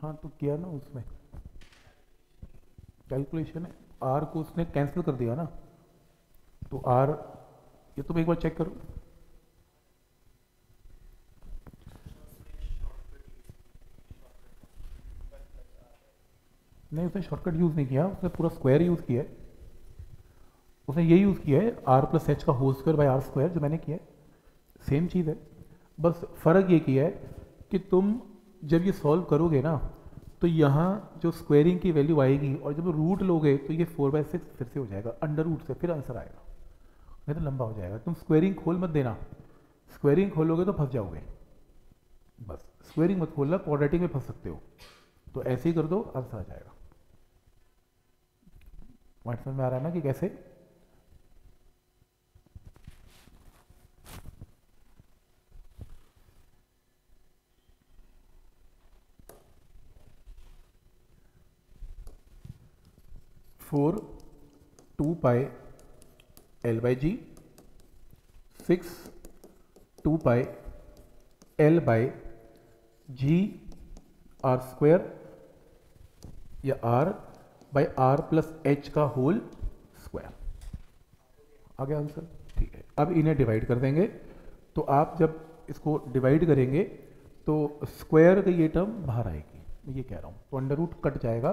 हाँ तो किया ना उसमें कैलकुलेशन है, आर को उसने कैंसिल कर दिया ना, तो आर, ये तुम एक बार चेक करो। नहीं उसने शॉर्टकट यूज़ नहीं किया, उसने पूरा स्क्वायर यूज़ किया है। उसने ये यूज़ किया है आर प्लस एच का whole square by R square, जो मैंने किया है सेम चीज़ है, बस फ़र्क ये किया है कि तुम जब ये सॉल्व करोगे ना तो यहाँ जो स्क्वायरिंग की वैल्यू आएगी और जब रूट लोगे तो ये 4/6 फिर से हो जाएगा अंडर रूट से, फिर आंसर आएगा, नहीं तो लंबा हो जाएगा। तुम स्क्वायरिंग खोल मत देना, स्क्वायरिंग खोलोगे तो फंस जाओगे, बस स्क्वायरिंग मत खोलना, क्वाड्रेटिक में फंस सकते हो, तो ऐसे ही कर दो आंसर आ जाएगा। पॉइंट समझ में आ रहा है ना कि कैसे? Four 2 pi L by g, 6 2 pi L by g r square या r by r plus H का होल स्क्वायर, आ गया आंसर। ठीक है, अब इन्हें डिवाइड कर देंगे, तो आप जब इसको डिवाइड करेंगे तो स्क्वायर की ये टर्म बाहर आएगी, मैं ये कह रहा हूँ, तो अंडर रूट कट जाएगा,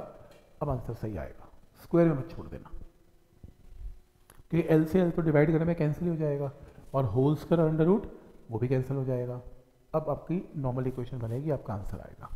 अब आंसर सही आएगा, स्क्वायर में मत छोड़ देना, क्योंकि एल से एल तो डिवाइड करने में कैंसिल हो जाएगा, और होल स्क्वायर अंडर रूट वो भी कैंसिल हो जाएगा। अब आपकी नॉर्मल इक्वेशन बनेगी, आपका आंसर आएगा।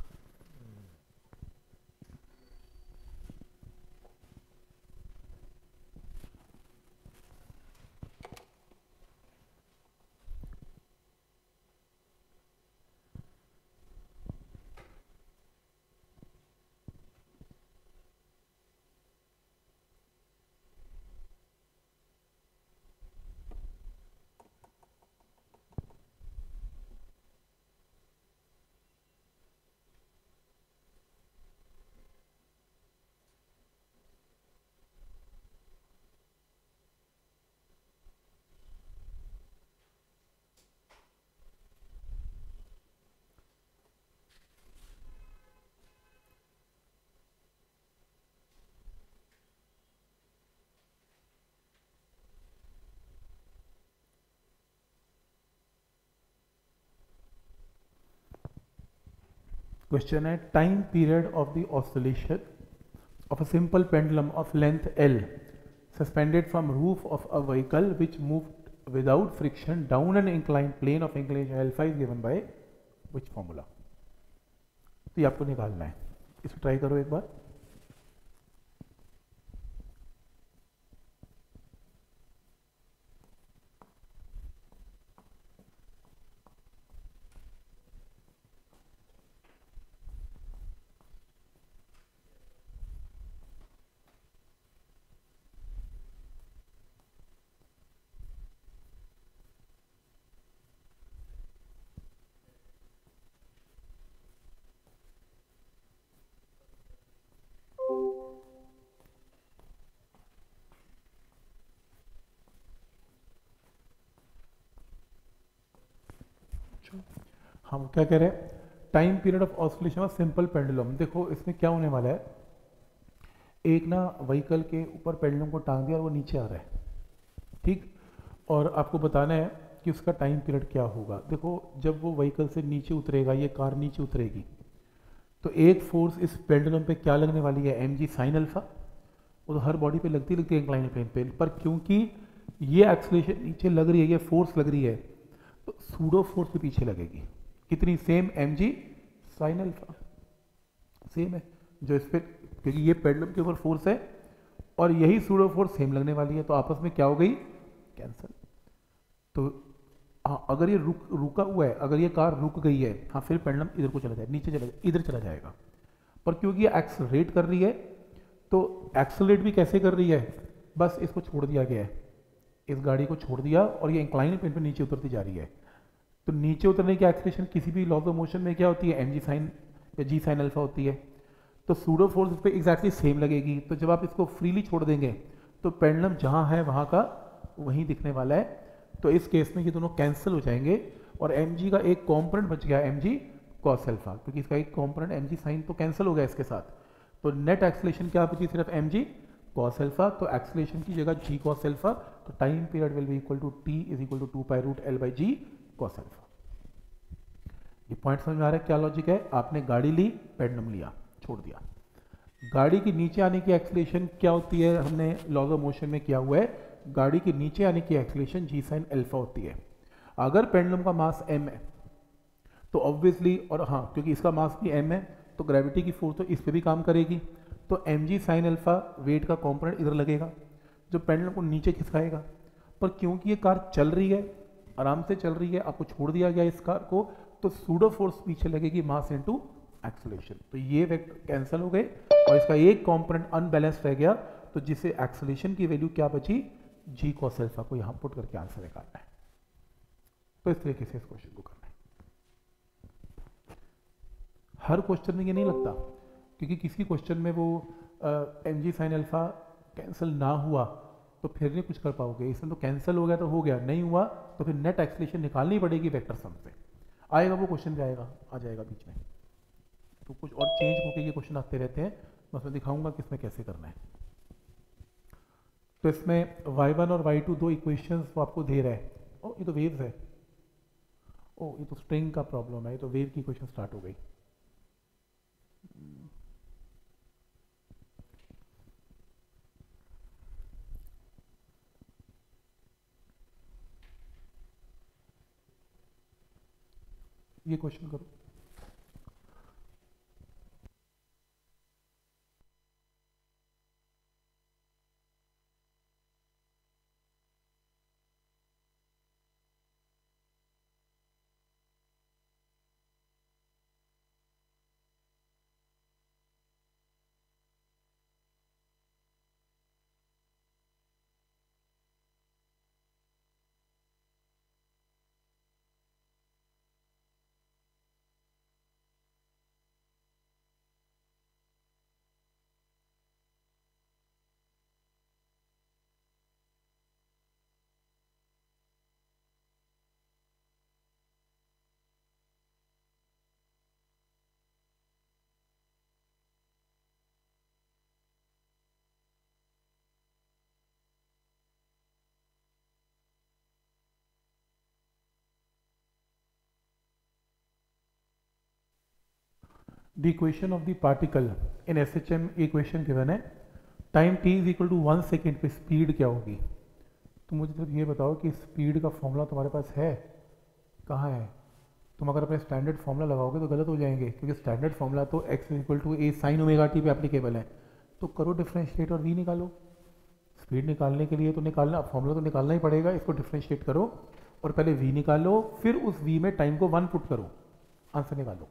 क्वेश्चन है time period of the oscillation of a simple pendulum of length L suspended from roof of a vehicle which moved without friction down an inclined plane of inclination alpha is given by which formula? तो ये आपको निकालना है, इसको ट्राई करो एक बार। हम क्या कह रहे हैं, time period of oscillation of simple pendulum. देखो इसमें क्या होने वाला है, एक ना व्हीकल के ऊपर पेंडुलम को टांग दिया और वो नीचे आ रहा है, ठीक, और आपको बताना है कि उसका टाइम पीरियड क्या होगा। देखो जब वो व्हीकल से नीचे उतरेगा, ये कार नीचे उतरेगी, तो एक फोर्स इस पेंडुलम पे क्या लगने वाली है, एम जी साइन अल्फा, वो तो हर बॉडी पे लगती है इंक्लाइन प्लेन पे, पर क्योंकि ये एक्सेलरेशन नीचे लग रही है, ये फोर्स लग रही है, तो सूडो फोर्स भी पीछे लगेगी, कितनी, same M G sine alpha, same है जो इस पर, क्योंकि ये पेंडुलम के ऊपर फोर्स है और यही सूडो फोर्स सेम लगने वाली है, तो आपस में क्या हो गई, कैंसिल। तो हाँ, अगर ये रुका हुआ है, अगर ये कार रुक गई है, हाँ फिर पेंडुलम इधर को चला जाए, नीचे चला जाए, इधर चला जाएगा, पर क्योंकि ये एक्सेलरेट कर रही है, तो एक्सेलरेट भी कैसे कर रही है, बस इसको छोड़ दिया गया है, इस गाड़ी को छोड़ दिया और ये इंक्लाइन प्लेन पे नीचे उतरती जा रही है, तो नीचे उतरने की एक्सेलरेशन किसी भी लॉज ऑफ मोशन में क्या होती है, एम जी साइन या जी साइन अल्फा होती है, तो सूडो फोर्स इस पर एग्जैक्टली सेम लगेगी। तो जब आप इसको फ्रीली छोड़ देंगे तो पेंडुलम जहाँ है वहाँ का वहीं दिखने वाला है, तो इस केस में ये दोनों कैंसिल हो जाएंगे और एम जी का एक कॉम्पोनेंट बच गया, एम जी कॉस अल्फा, क्योंकि इसका एक कॉम्पोनेंट एम जी साइन तो कैंसिल हो गया इसके साथ, तो नेट एक्सेलरेशन क्या बची, सिर्फ एम जी कॉस अल्फा। तो एक्सेलरेशन की जगह जी कॉस अल्फा, तो time period will be equal to T is equal to 2π√L/g cos alpha. ये पॉइंट समझ में आ रहा है क्या लॉजिक है? आपने गाड़ी ली, पेंडुलम लिया, छोड़ दिया, गाड़ी के नीचे आने की एक्सेलरेशन क्या होती है, हमने लॉज ऑफ मोशन में किया हुआ है, गाड़ी के नीचे आने की एक्सेलरेशन जी साइन अल्फा होती है। अगर पेंडुलम का मास m है तो ऑब्वियसली, और हाँ क्योंकि इसका मास भी m है तो ग्रेविटी की फोर्स तो इस पे भी काम करेगी, तो mg साइन अल्फा वेट का कंपोनेंट इधर लगेगा जो पेंडुलम को नीचे खिसकाएगा। पर क्योंकि ये कार चल रही है, आराम से चल रही है, आपको छोड़ दिया गया इस कार को, तो सूडो फोर्स पीछे लगेगी मास इनटू एक्सेलरेशन, तो ये वेक्टर कैंसिल हो गए और इसका एक कंपोनेंट अनबैलेंस्ड रह गया, तो जिसे एक्सेलरेशन की वैल्यू क्या बची, जी कॉस अल्फा को यहां पुट करके आंसर निकालना है। तो इस तरीके से इस क्वेश्चन को करना है। हर क्वेश्चन में ये नहीं लगता, क्योंकि किसी क्वेश्चन में वो M G sine alpha cancel ना हुआ तो फिर नहीं कुछ कर पाओगे, इसमें तो कैंसिल हो गया तो हो गया, नहीं हुआ तो फिर नेट एक्सेलरेशन निकालनी पड़ेगी वेक्टर सम से, आएगा वो क्वेश्चन भी आएगा, आ जाएगा बीच में। तो कुछ और चेंज होकर ये क्वेश्चन आते रहते हैं, बस मैं दिखाऊंगा कि इसमें कैसे करना है। तो इसमें y1 और y2 दो इक्वेशंस वो आपको दे रहा है। ओ ये तो वेव्स है, ओ ये तो स्ट्रिंग का प्रॉब्लम है, ये तो वेव की इक्वेशन स्टार्ट हो गई। ये क्वेश्चन करो। The equation of the particle in SHM equation given है, time t is equal to 1 second पे स्पीड क्या होगी। तो मुझे तो ये बताओ कि स्पीड का फॉर्मूला तुम्हारे पास है, कहाँ है? तुम अगर अपने स्टैंडर्ड फॉर्मूला लगाओगे तो गलत हो जाएंगे, क्योंकि स्टैंडर्ड फॉर्मूला तो x is equal to A sine omega T पे एप्लीकेबल है। तो करो डिफ्रेंशिएट और v निकालो। स्पीड निकालने के लिए तो निकालना, फॉर्मूला तो निकालना ही पड़ेगा, इसको डिफ्रेंशिएट करो और पहले v निकालो, फिर उस v में टाइम को 1 पुट करो, आंसर निकालो।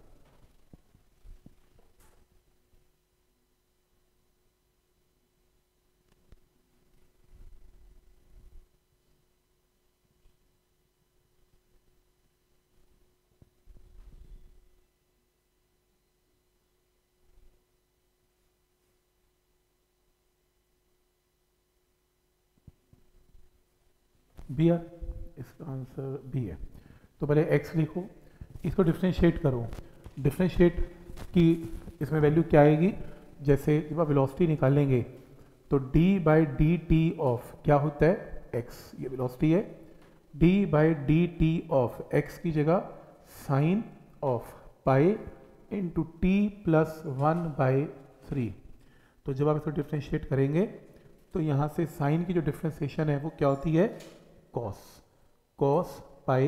बी आर, इसका आंसर बी है। तो पहले x लिखो, इसको डिफ्रेंशिएट करो। डिफ्रेंशिएट की इसमें वैल्यू क्या आएगी, जैसे जब आप वेलोसिटी निकालेंगे तो d by D T of क्या होता है x, ये वेलोसिटी है, d by D T of x की जगह sine of pi into T plus 1/3। तो जब आप इसको डिफ्रेंशिएट करेंगे तो यहाँ से साइन की जो डिफ्रेंशिएशन है वो क्या होती है, cos, cos pi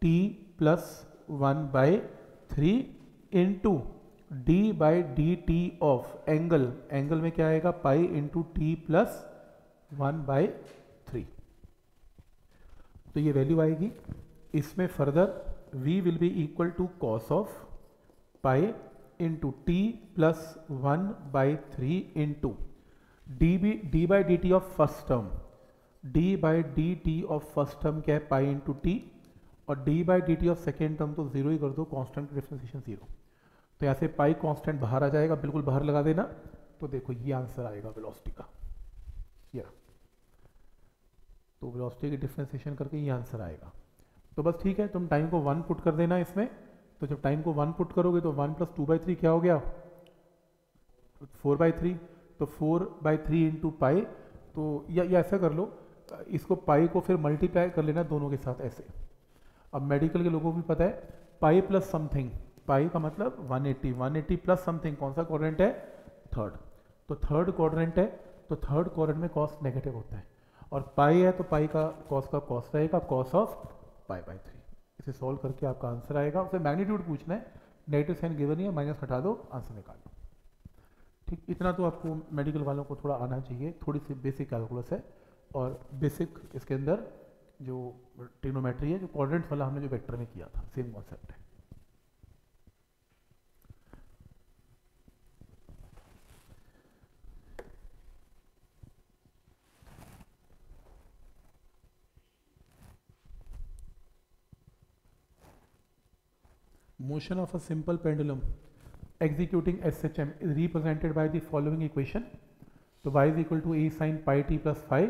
T plus 1/3 into D by D T of angle, angle में क्या आएगा, पाई इंटू टी प्लस 1/3। तो ये वैल्यू आएगी। इसमें further v will be equal to cos of pi into T plus 1/3 into D by D T of first term, D by D T of first term क्या है, पाई इंटू टी, और D by D T of second term तो जीरो ही कर दो, कांस्टेंट डिफरेंशिएशन जीरो। तो यहाँ से पाई कांस्टेंट बाहर आ जाएगा, बिल्कुल बाहर लगा देना, तो देखो ये आंसर आएगा वेलोसिटी का, ये। तो वेलोसिटी की डिफरेंशिएशन करके ये आंसर आएगा। तो बस ठीक है, तुम टाइम को 1 पुट कर देना इसमें, तो जब टाइम को 1 पुट करोगे तो 1 + 2/3 क्या हो गया, 4/3। तो 4/3 इंटू पाई, तो या ऐसा कर लो, इसको पाई को फिर मल्टीप्लाई कर लेना दोनों के साथ ऐसे। अब मेडिकल के लोगों को भी पता है पाई प्लस समथिंग, पाई का मतलब 180, 180 प्लस समथिंग कौन सा क्वाड्रेंट है, थर्ड। तो थर्ड क्वाड्रेंट है, तो थर्ड क्वाड्रेंट में कॉस नेगेटिव होता है, और पाई है तो पाई का कॉस रहेगा कॉस ऑफ पाई/3। इसे सॉल्व करके आपका आंसर आएगा। उसे मैग्नीट्यूड पूछना है, नेगेटिव साइन गिवन है, माइनस हटा दो, आंसर निकाल लो। ठीक, इतना तो आपको मेडिकल वालों को थोड़ा आना चाहिए, थोड़ी सी बेसिक कैलकुलस है, और बेसिक इसके अंदर जो ट्रिग्नोमेट्री है, जो क्वाड्रेंट्स वाला हमने जो वेक्टर में किया था, सेम कॉन्सेप्ट है। Motion of a simple pendulum executing SHM is represented by the following equation. तो y is equal to a sin pi t plus phi,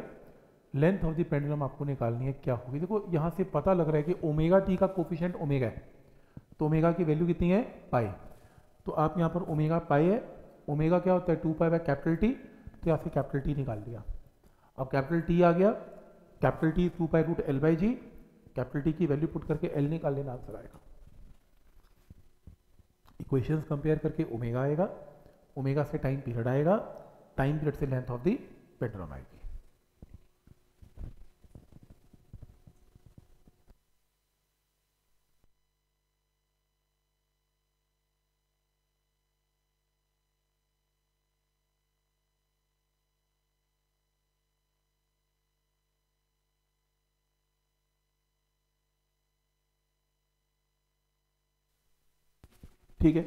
length of the pendulum आपको निकालनी है, क्या होगी। देखो यहाँ से पता लग रहा है कि ओमेगा टी का कोफिशिएंट ओमेगा है, तो ओमेगा की वैल्यू कितनी है, पाई। तो आप यहाँ पर ओमेगा पाई है, ओमेगा क्या होता है 2π/T, तो यहाँ से कैपिटल टी निकाल लिया। अब कैपिटल टी आ गया, capital T 2π√L/g, capital T की वैल्यू पुट करके एल निकाल लेना, आंसर आएगा। इक्वेशंस कंपेयर करके ओमेगा आएगा, ओमेगा से टाइम पीरियड आएगा, टाइम पीरियड से लेंथ ऑफ द पेंडुलम आएगी। ठीक है,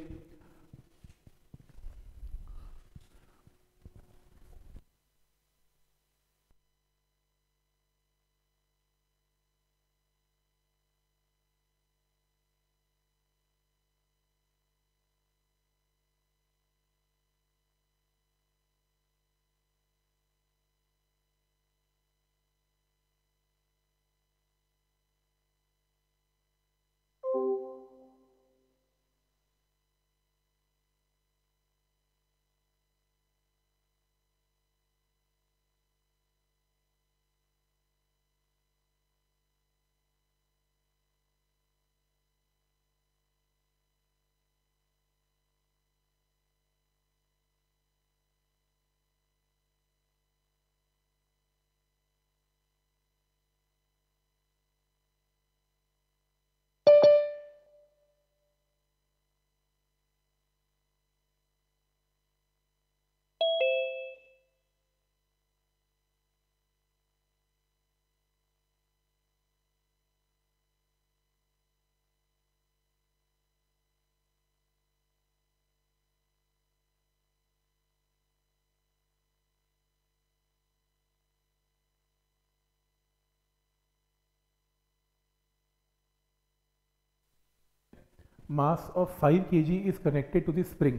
mass of 5 kg is connected to the spring,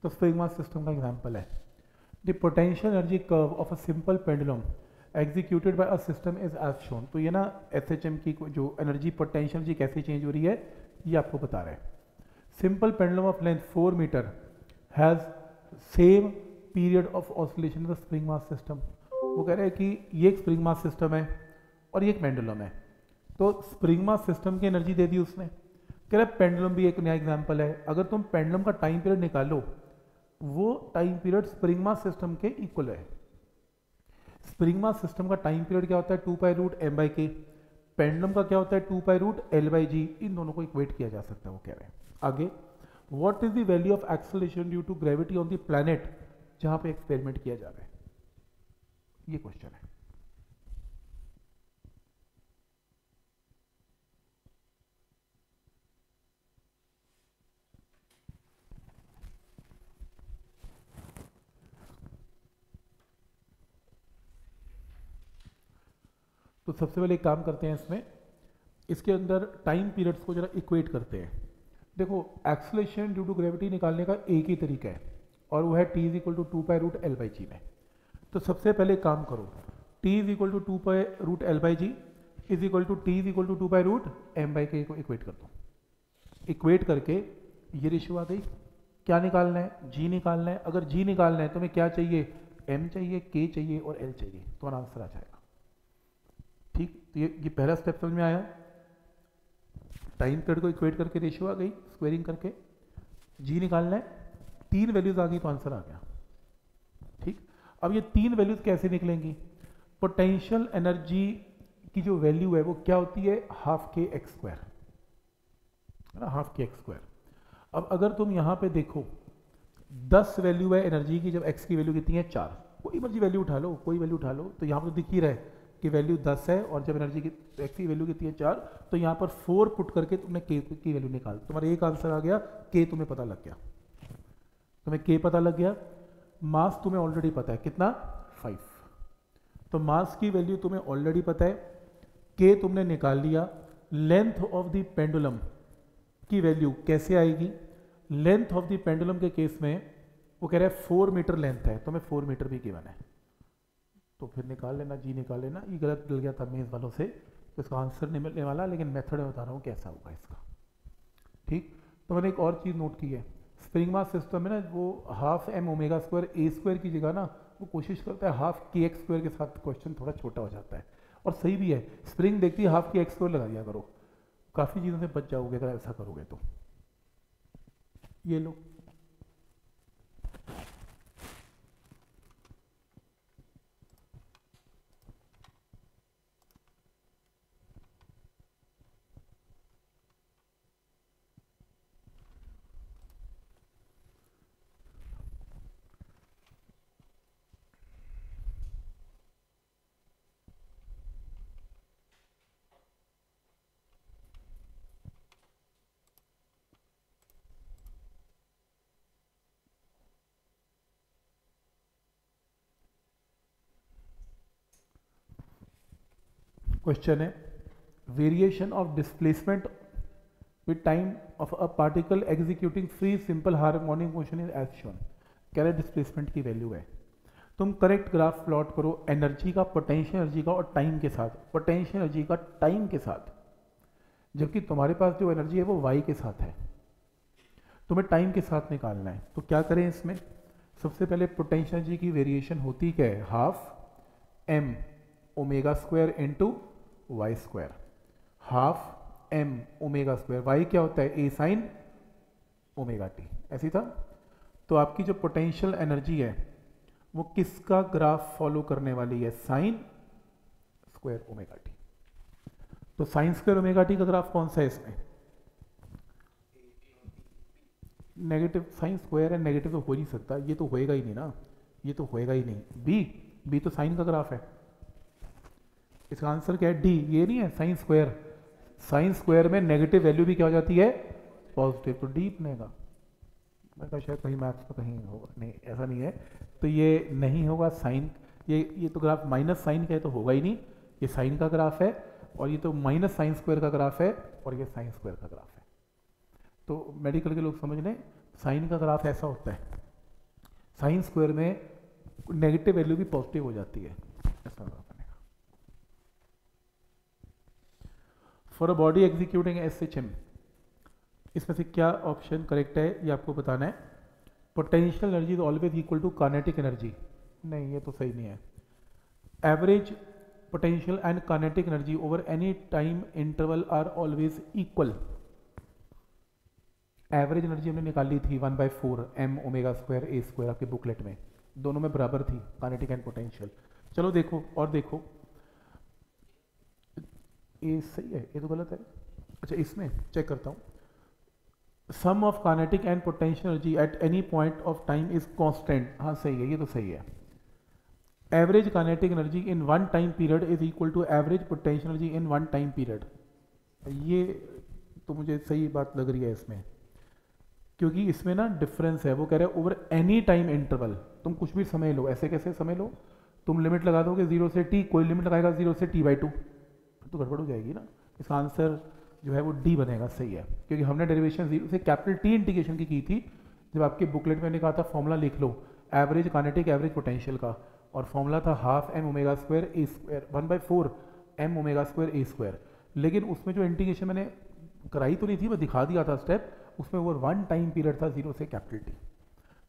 तो स्प्रिंग मास सिस्टम का एग्जांपल है। The potential energy curve of a simple pendulum executed by a system is as shown. तो ये ना एसएचएम की जो एनर्जी पोटेंशियल एनर्जी कैसे चेंज हो रही है ये आपको बता रहे हैं। Simple pendulum of length 4 metre has same period of oscillation the spring mass system. वो कह रहे हैं कि ये एक स्प्रिंग मास सिस्टम है और ये एक पेंडुलम है, तो स्प्रिंग मास सिस्टम की एनर्जी दे दी उसने। कह रहे पेंडुलम भी एक नया एग्जाम्पल है, अगर तुम पेंडुलम का टाइम पीरियड निकालो वो time period spring mass system के इक्वल है। स्प्रिंग मास सिस्टम का टाइम पीरियड क्या होता है 2π√m/k, पेंडुलम का क्या होता है 2π√L/g, इन दोनों को इक्वेट किया जा सकता है। वो कह रहे हैं आगे, what is the value of acceleration due to gravity on the planet जहां पे एक्सपेरिमेंट किया जा रहा है, ये क्वेश्चन है। तो सबसे पहले एक काम करते हैं, इसमें इसके अंदर टाइम पीरियड्स को जरा इक्वेट करते हैं। देखो एक्सेलरेशन ड्यू टू ग्रेविटी निकालने का एक ही तरीका है और वो है t is equal to 2π√L/g में। तो सबसे पहले काम करो, t is equal to 2π√L/g is equal to t is equal to 2π√m/k को इक्वेट कर दो। इक्वेट करके ये रेशियो आ गई। क्या निकालना है? जी निकालना है। अगर जी निकालना है तो हमें क्या चाहिए? एम चाहिए, के चाहिए और एल चाहिए, तुम्हारा आंसर आ जाएगा। ठीक, तो ये पहला स्टेप समझ में आया। टाइम पीरियड को इक्वेट करके रेशियो आ गई, स्क्वेयरिंग करके जी निकालना है, 3 वैल्यूज आ गई तो आंसर आ गया। ठीक, अब ये 3 वैल्यूज कैसे निकलेंगी? पोटेंशियल एनर्जी की जो वैल्यू है वो क्या होती है? हाफ के एक्स स्क्वायर, है ना, हाफ के एक्स स्क्वायर। अब अगर तुम यहां पे देखो 10 वैल्यू है एनर्जी की, जब एक्स की वैल्यू कितनी है? 4। कोई मर्जी वैल्यू उठा लो, कोई वैल्यू उठा लो, तो यहां पर दिख ही रहा है कि वैल्यू 10 है, और जब एनर्जी की एक्स की वैल्यू कितनी है? 4। तो यहाँ पर 4 पुट करके तुमने के की वैल्यू निकाल, तुम्हारा एक आंसर आ गया, के तुम्हें पता लग गया। तुम्हें के पता लग गया, मास तुम्हें ऑलरेडी पता है कितना? 5। तो मास की वैल्यू तुम्हें ऑलरेडी पता है, के तुमने निकाल लिया। लेंथ ऑफ द पेंडुलम की वैल्यू कैसे आएगी? लेंथ ऑफ द पेंडुलम के केस में वो कह रहा है 4 मीटर लेंथ है, तो मैं 4 मीटर भी गिवन है, तो फिर निकाल लेना, जी निकाल लेना। ये गलत मिल गया था मेज वालों से, तो इसका आंसर नहीं मिलने वाला, लेकिन मेथड में बता रहा हूँ कैसा होगा इसका। ठीक, तो मैंने एक और चीज़ नोट की है, स्प्रिंग मास सिस्टम में ना वो half M omega square A square की जगह ना वो कोशिश करता है हाफ के एक्स स्क्वायर के साथ क्वेश्चन थोड़ा छोटा हो जाता है, और सही भी है। स्प्रिंग देखती है हाफ के एक्स स्क्वायर लगा दिया करो, काफ़ी चीज़ों से बच जाओगे अगर ऐसा करोगे तो। ये लो, क्वेश्चन है variation of displacement with time of a particle executing free simple harmonic motion is as shown. कह रहे डिस्प्लेसमेंट की वैल्यू है, तुम करेक्ट ग्राफ प्लॉट करो एनर्जी का, पोटेंशियल एनर्जी का और टाइम के साथ, पोटेंशियल एनर्जी का टाइम के साथ, जबकि तुम्हारे पास जो एनर्जी है वो वाई के साथ है, तुम्हें टाइम के साथ निकालना है। तो क्या करें इसमें? सबसे पहले पोटेंशियल एनर्जी की वेरिएशन होती क्या है? Half M omega square into Y square, half M omega square, Y क्या होता है? ए साइन ओमेगा टी, ऐसी था। तो आपकी जो पोटेंशियल एनर्जी है वो किसका ग्राफ फॉलो करने वाली है? Sign square omega T. तो साइन स्क्वायर ओमेगा टी का ग्राफ कौन सा है इसमें? नेगेटिव, साइन स्क्वायर है, नेगेटिव तो हो नहीं सकता, ये तो होएगा ही नहीं ना, ये तो होएगा ही नहीं। बी तो साइन का ग्राफ है, इसका आंसर क्या है? डी। ये नहीं है साइन स्क्वायर, साइन स्क्वायर में नेगेटिव वैल्यू भी क्या हो जाती है? पॉजिटिव, तो डी बनेगा। मैं कहा शायद कहीं मैथ्स में कहीं होगा, नहीं ऐसा नहीं है, तो ये नहीं होगा साइन। ये तो ग्राफ माइनस साइन का है तो होगा ही नहीं, ये साइन का ग्राफ है, और ये तो माइनस साइन स्क्वायर का ग्राफ है, और ये साइन स्क्वायर का ग्राफ है। तो मेडिकल के लोग समझ लें, साइन का ग्राफ ऐसा होता है, साइन स्क्वायर में नेगेटिव वैल्यू भी पॉजिटिव हो जाती है, ऐसा ग्राफ बनेगा। For a body executing SHM, इसमें से क्या ऑप्शन करेक्ट है ये आपको बताना है। Potential energy is always equal to kinetic energy, नहीं ये तो सही नहीं है। Average potential and kinetic energy over any time interval are always equal. Average energy हमने निकाली थी 1/4 M omega square A square, आपके बुकलेट में दोनों में बराबर थी काइनेटिक एंड पोटेंशियल। चलो देखो और देखो, ये सही है, ये तो गलत है। अच्छा इसमें चेक करता हूँ, sum of kinetic and potential energy at any point of time is constant, हाँ सही है, ये तो सही है। Average kinetic energy in one time period is equal to average potential energy in one time period, ये तो मुझे सही बात लग रही है इसमें, क्योंकि इसमें ना डिफरेंस है। वो कह रहे हैं ओवर एनी टाइम इंटरवल, तुम कुछ भी समय लो, ऐसे कैसे समय लो, तुम लिमिट लगा दोगे 0 से t, कोई लिमिट लगाएगा 0 से t/2, तो गड़बड़ हो जाएगी ना। इसका आंसर जो है वो डी बनेगा, सही है, क्योंकि हमने डेरिवेशन 0 से कैपिटल T इंटीग्रेशन की थी। जब आपके बुकलेट में मैंने कहा था फॉर्मूला लिख लो एवरेज काइनेटिक एवरेज पोटेंशियल का, और फॉर्मूला था half M omega square A square 1/4 M omega square A square, लेकिन उसमें जो इंटीग्रेशन मैंने कराई तो नहीं थी, मैं दिखा दिया था स्टेप, उसमें वो 1 टाइम पीरियड था 0 से कैपिटल टी।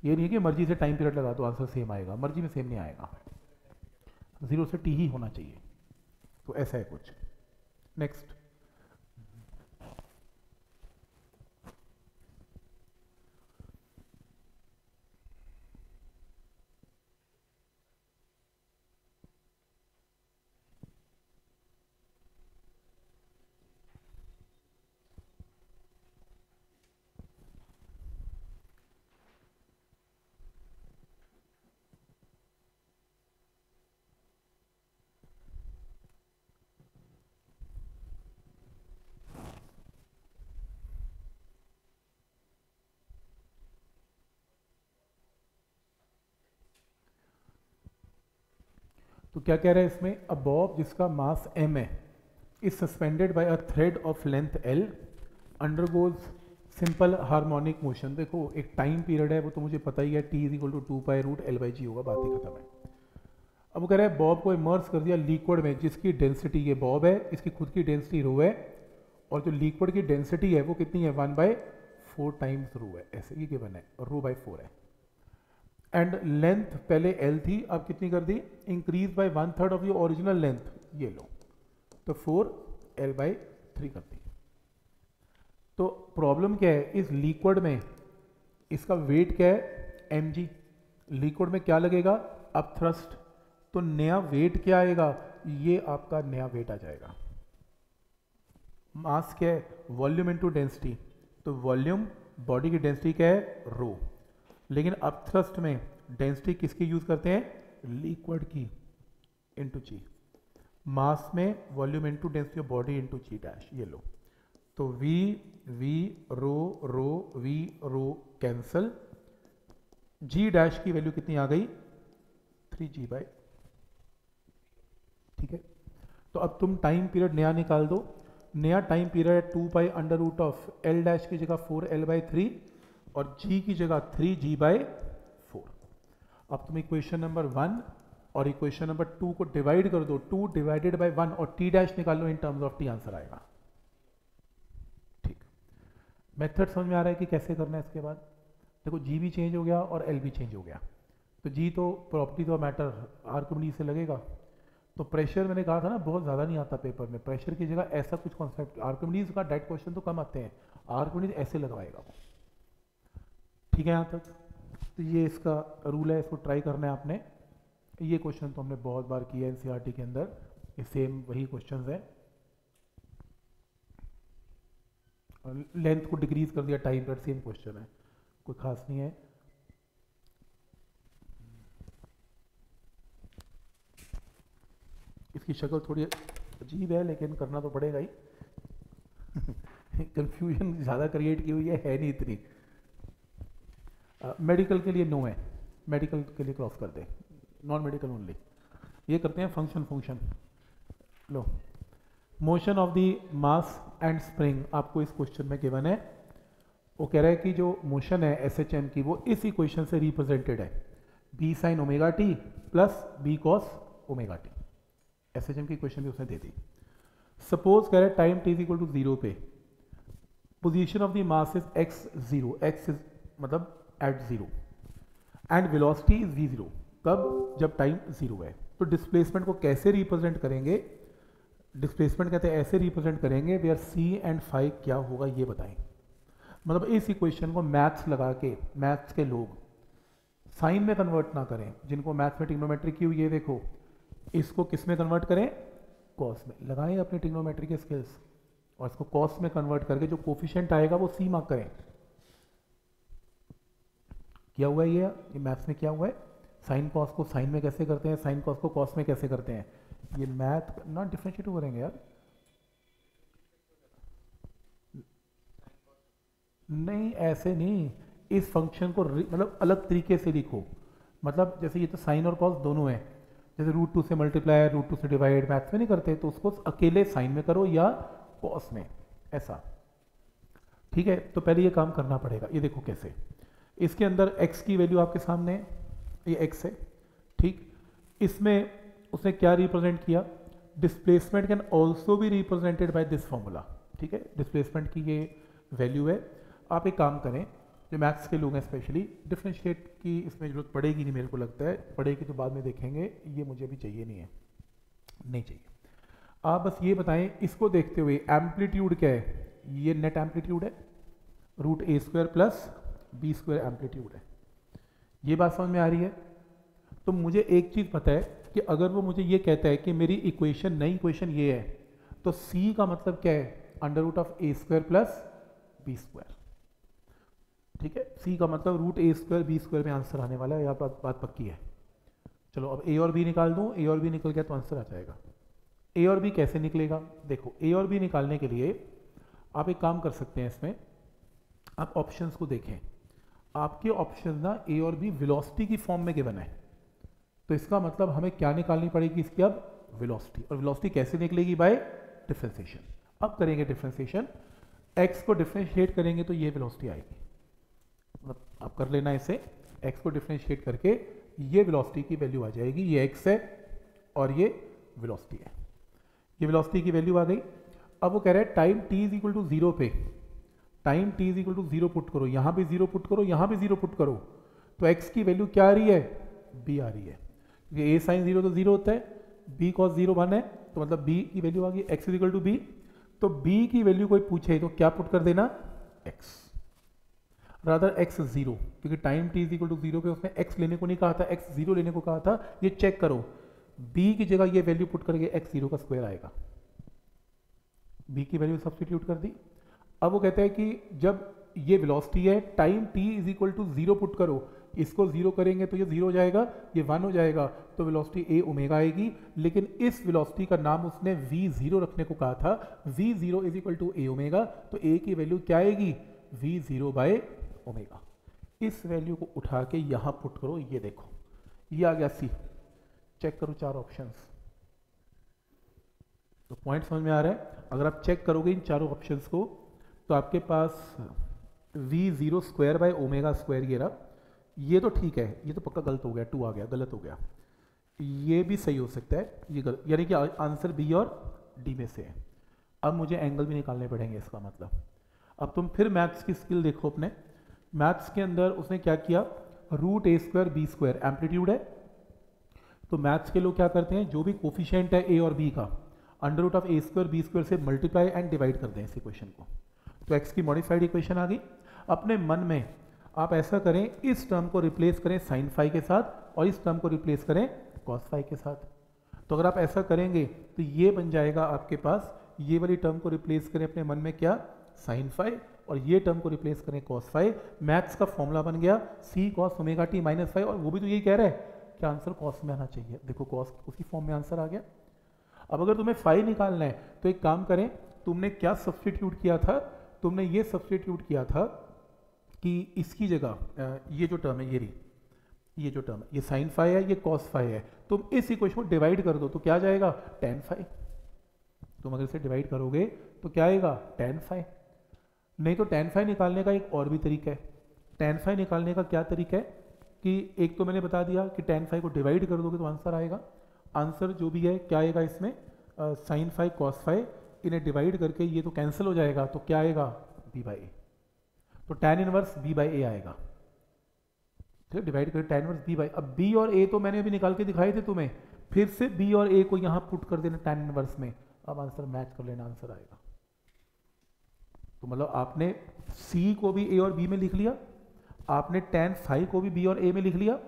ये नहीं है कि मर्जी से टाइम पीरियड लगा तो आंसर सेम आएगा, मर्जी में सेम नहीं आएगा, 0 से टी ही होना चाहिए। तो ऐसा है कुछ। नेक्स्ट, तो क्या कह रहा है इसमें, अ बॉब जिसका मास m है is suspended bye a thread of length l undergoes simple harmonic motion. देखो एक टाइम पीरियड है, वो तो मुझे पता ही है, t is equal to 2π√L/g होगा, बात ही खत्म है। अब वो कह रहा है बॉब को इमर्स कर दिया लिक्विड में जिसकी डेंसिटी, ये बॉब है, इसकी खुद की डेंसिटी रो है, और जो लिक्विड की डेंसिटी है वो कितनी है 1/4 टाइम्स रो है, ऐसे ये गिवन है, रो/4 है। एंड लेंथ पहले L थी, अब कितनी कर दी, increase by 1/3 of your original length, ये लो, तो 4L/3 कर दी। तो प्रॉब्लम क्या है, इस लिक्विड में इसका वेट क्या है mg, लिक्विड में क्या लगेगा अब थ्रस्ट, तो नया वेट क्या आएगा, ये आपका नया वेट आ जाएगा। मास क्या है, वॉल्यूम इनटू डेंसिटी, तो वॉल्यूम बॉडी की डेंसिटी क्या है रो, लेकिन अब थ्रस्ट में डेंसिटी किसकी यूज करते हैं, लिक्विड की, इनटू जी। मास में volume into density of body into G dash, ये लो, तो V V rho rho V rho cancel, G dash की वैल्यू कितनी आ गई 3g/, ठीक है। तो अब तुम टाइम पीरियड नया निकाल दो, नया टाइम पीरियड 2π√L डैश की जगह 4L/3 और g की जगह 3g/4। अब तुम इक्वेशन नंबर 1 और इक्वेशन नंबर 2 को डिवाइड कर दो, 2 डिवाइडेड बाय 1 और t डैश निकालो, in terms of t answer आएगा। ठीक, मेथड समझ में आ रहा है कि कैसे करना है। इसके बाद देखो g भी चेंज हो गया और l भी चेंज हो गया, तो g तो प्रॉपर्टी तो मैटर आर्किमिडीज से लगेगा, तो प्रेशर मैंने कहा था ना बहुत ज़्यादा नहीं आता पेपर में, प्रेशर की जगह ऐसा कुछ कॉन्सेप्ट, आर्किमिडीज का डायरेक्ट क्वेश्चन तो कम आते हैं, आर्किमिडीज ऐसे लगवाएगा वो। ठीक है यहाँ तक, तो ये इसका रूल है, इसको ट्राई करना है आपने। ये क्वेश्चन तो हमने बहुत बार किया है एनसीईआरटी के अंदर, ये सेम वही क्वेश्चंस है। लेंथ को डिक्रीज कर दिया टाइम पर, सेम क्वेश्चन है, कोई खास नहीं है। इसकी शक्ल थोड़ी अजीब है लेकिन करना तो पड़ेगा ही कंफ्यूजन ज़्यादा क्रिएट की हुई है नहीं इतनी। मेडिकल के लिए नो है, मेडिकल के लिए क्रॉस कर दे, नॉन मेडिकल ओनली। ये करते हैं function function. Low, motion of the mass and spring आपको इस क्वेश्चन में गिवन है। वो कह रहा है कि जो मोशन है SHM की वो इस इक्वेशन से रिप्रेजेंटेड है, b sin ωt plus b cos ωt। SHM की इक्वेशन भी उसने दे दी। सपोज कह रहे हैं time t is equal to 0 पे position of the mass is x0, x is मतलब at 0 and velocity is v0, कब, जब टाइम 0 है। तो डिस्प्लेसमेंट को कैसे रिप्रेजेंट करेंगे, डिस्प्लेसमेंट कहते हैं ऐसे रिप्रेजेंट करेंगे वेयर c एंड फाई क्या होगा ये बताएं। मतलब इस इक्वेशन को मैथ्स लगा के, मैथ्स के लोग साइन में कन्वर्ट ना करें, जिनको मैथ्स में ट्रिग्नोमेट्री की हुई है, देखो इसको किस में कन्वर्ट करें, कॉस में। लगाएं अपने ट्रिग्नोमेट्री के स्किल्स और इसको कॉस में कन्वर्ट करके जो कोफिशिएंट आएगा वो c मार्क करें। क्या हुआ है ये मैथ्स में क्या हुआ है, साइन कॉस को साइन में कैसे करते हैं, साइन कॉस को कॉस में कैसे करते हैं, ये मैथ नॉट डिफरेंशिएट करेंगे यार, नहीं ऐसे नहीं, इस फंक्शन को मतलब अलग तरीके से लिखो। मतलब जैसे ये तो साइन और कॉस दोनों है, जैसे √2 से मल्टीप्लाई √2 से डिवाइड मैथ्स में नहीं करते, तो उसको अकेले साइन में करो या कॉस में, ऐसा। ठीक है, तो पहले ये काम करना पड़ेगा। ये देखो कैसे, इसके अंदर x की वैल्यू आपके सामने है, ये x है, ठीक। इसमें उसने क्या रिप्रेजेंट किया, displacement can also be represented by this formula, ठीक है, डिस्प्लेसमेंट की ये वैल्यू है। आप एक काम करें, जो मैथ्स के लोग हैं स्पेशली, डिफ्रेंशिएट की इसमें जरूरत पड़ेगी नहीं, मेरे को लगता है पड़ेगी तो बाद में देखेंगे, ये मुझे भी चाहिए नहीं है, नहीं चाहिए। आप बस ये बताएं इसको देखते हुए एम्पलीट्यूड क्या है, ये नेट एम्पलीट्यूड है, रूट ए square plus B square amplitude है। ये बात समझ में आ रही है? तो मुझे एक चीज़ पता है कि अगर वो मुझे ये कहता है कि मेरी इक्वेशन, नई इक्वेशन ये है, तो सी का मतलब क्या है, under root of A square plus B square. ठीक है, सी का मतलब रूट ए स्क्वायर बी स्क्वायर में आंसर आने वाला है, यहाँ बात पक्की है। चलो अब ए और बी निकाल दूँ, ए और बी निकल गया तो आंसर आ जाएगा। ए और बी कैसे निकलेगा? देखो, ए और बी निकालने के लिए आप एक काम कर सकते हैं, इसमें आप ऑप्शंस को देखें। आपके ऑप्शन ना ए और बी वेलोसिटी की फॉर्म में गिवन है, तो इसका मतलब हमें क्या निकालनी पड़ेगी इसकी, अब वेलोसिटी। और वेलोसिटी कैसे निकलेगी? By differentiation. अब करेंगे डिफरेंशिएशन, एक्स को डिफरेंशिएट करेंगे तो ये वेलोसिटी आएगी। मतलब आप कर लेना इसे, एक्स को डिफरेंशिएट करके ये वेलोसिटी की वैल्यू आ जाएगी। ये एक्स है और ये वेलोसिटी है, ये वेलोसिटी की वैल्यू आ गई। अब वो कह रहा है time t is equal to 0 पे, time t is equal to 0 put करो, यहां भी 0 पुट करो, यहां भी 0 पुट करो, तो x की वैल्यू क्या आ रही है? b आ रही है, क्योंकि a साइन 0 तो 0 होता है, b cos 0 1 है, तो मतलब b की वैल्यू आ गई x is equal to b। तो b की वैल्यू कोई पूछे तो क्या पुट कर देना? x, रादर x 0, क्योंकि time t is equal to 0 पे उसने x लेने को नहीं कहा था, x 0 लेने को कहा था। ये चेक करो, b की जगह ये वैल्यू पुट करके x 0 का स्क्वायर आएगा, b की वैल्यू सब्स्टिट्यूट कर दी। अब वो कहता है कि जब ये वेलोसिटी है, time t is equal to 0 put करो, इसको 0 करेंगे तो ये 0 हो जाएगा, ये 1 हो जाएगा, तो वेलोसिटी a ओमेगा आएगी। लेकिन इस वेलोसिटी का नाम उसने v0 रखने को कहा था, v0 is equal to a omega, तो a की वैल्यू क्या आएगी? v0 by omega. इस वैल्यू को उठा के यहां पुट करो, ये देखो ये आ गया c। चेक करो चार ऑप्शंस, तो पॉइंट समझ में आ रहा है? अगर आप चेक करोगे इन चारों ऑप्शंस को तो आपके पास v0 square by omega square ये रहा, ये तो ठीक है, ये तो पक्का गलत हो गया, 2 आ गया, गलत हो गया। ये भी सही हो सकता है, ये गलत, यानी कि आंसर बी और डी में से है। अब मुझे एंगल भी निकालने पड़ेंगे इसका मतलब। अब तुम फिर मैथ्स की स्किल देखो अपने। मैथ्स के अंदर उसने क्या किया, रूट ए स्क्वायर बी स्क्वायर एम्पलीट्यूड है, तो मैथ्स के लोग क्या करते हैं, जो भी कोफिशिएंट है ए और बी का, under root of A square B square से मल्टीप्लाई एंड डिवाइड कर दें इस इक्वेशन को, तो एक्स की मॉडिफाइड इक्वेशन आ गई। अपने मन में आप ऐसा करें, इस टर्म को रिप्लेस करें साइन फाई के साथ और इस टर्म को रिप्लेस करें कॉस फाई के साथ। तो अगर आप ऐसा करेंगे तो ये बन जाएगा आपके पास, ये वाली टर्म को रिप्लेस करें अपने मन में क्या, साइन फाई, और ये टर्म को रिप्लेस करें कॉस फाई। मैथ्स का फॉर्मूला बन गया c cos omega t minus phi, और वो भी तो यही कह रहा है कि आंसर कॉस में आना चाहिए। देखो कॉस उसी फॉर्म में आंसर आ गया। अब अगर तुम्हें फाई निकालना है तो एक काम करें, तुमने क्या सब्स्टिट्यूट किया था, तुमने ये सब्स्टिट्यूट किया था कि इसकी जगह ये जो टर्म है, ये रही, ये जो टर्म है, ये साइन फाई है, ये कॉस फाई है, तुम इस इक्वेशन को डिवाइड कर दो तो क्या जाएगा, टेन फाई। तुम अगर इसे डिवाइड करोगे तो क्या आएगा, टेन फाई। नहीं तो टेन फाई निकालने का एक और भी तरीका है। टेन फाई निकालने का क्या तरीका है कि एक तो मैंने बता दिया कि टेन फाई को डिवाइड कर दोगे तो आंसर आएगा। आंसर जो भी है क्या आएगा इसमें, साइन फाई कॉस फाई, इन्हें डिवाइड करके ये तो कैंसिल हो जाएगा, तो क्या आएगा, बी बाई ए। तो tan इनवर्स b बाई ए आएगा, ठीक है, डिवाइड करके tan इनवर्स b बाई। अब b और a तो मैंने अभी निकाल के दिखाए थे तुम्हें, फिर से b और a को यहां पुट कर देना tan इनवर्स में, अब आंसर मैच कर लेना, आंसर आएगा। तो मतलब आपने c को भी a और b में लिख लिया, आपने tan फाई को भी b और a में लिख लिया,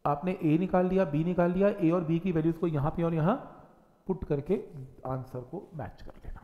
आपने a निकाल लिया, b निकाल लिया, a और b की वैल्यूज को यहां पे और यहां पुट करके आंसर को मैच कर लेना।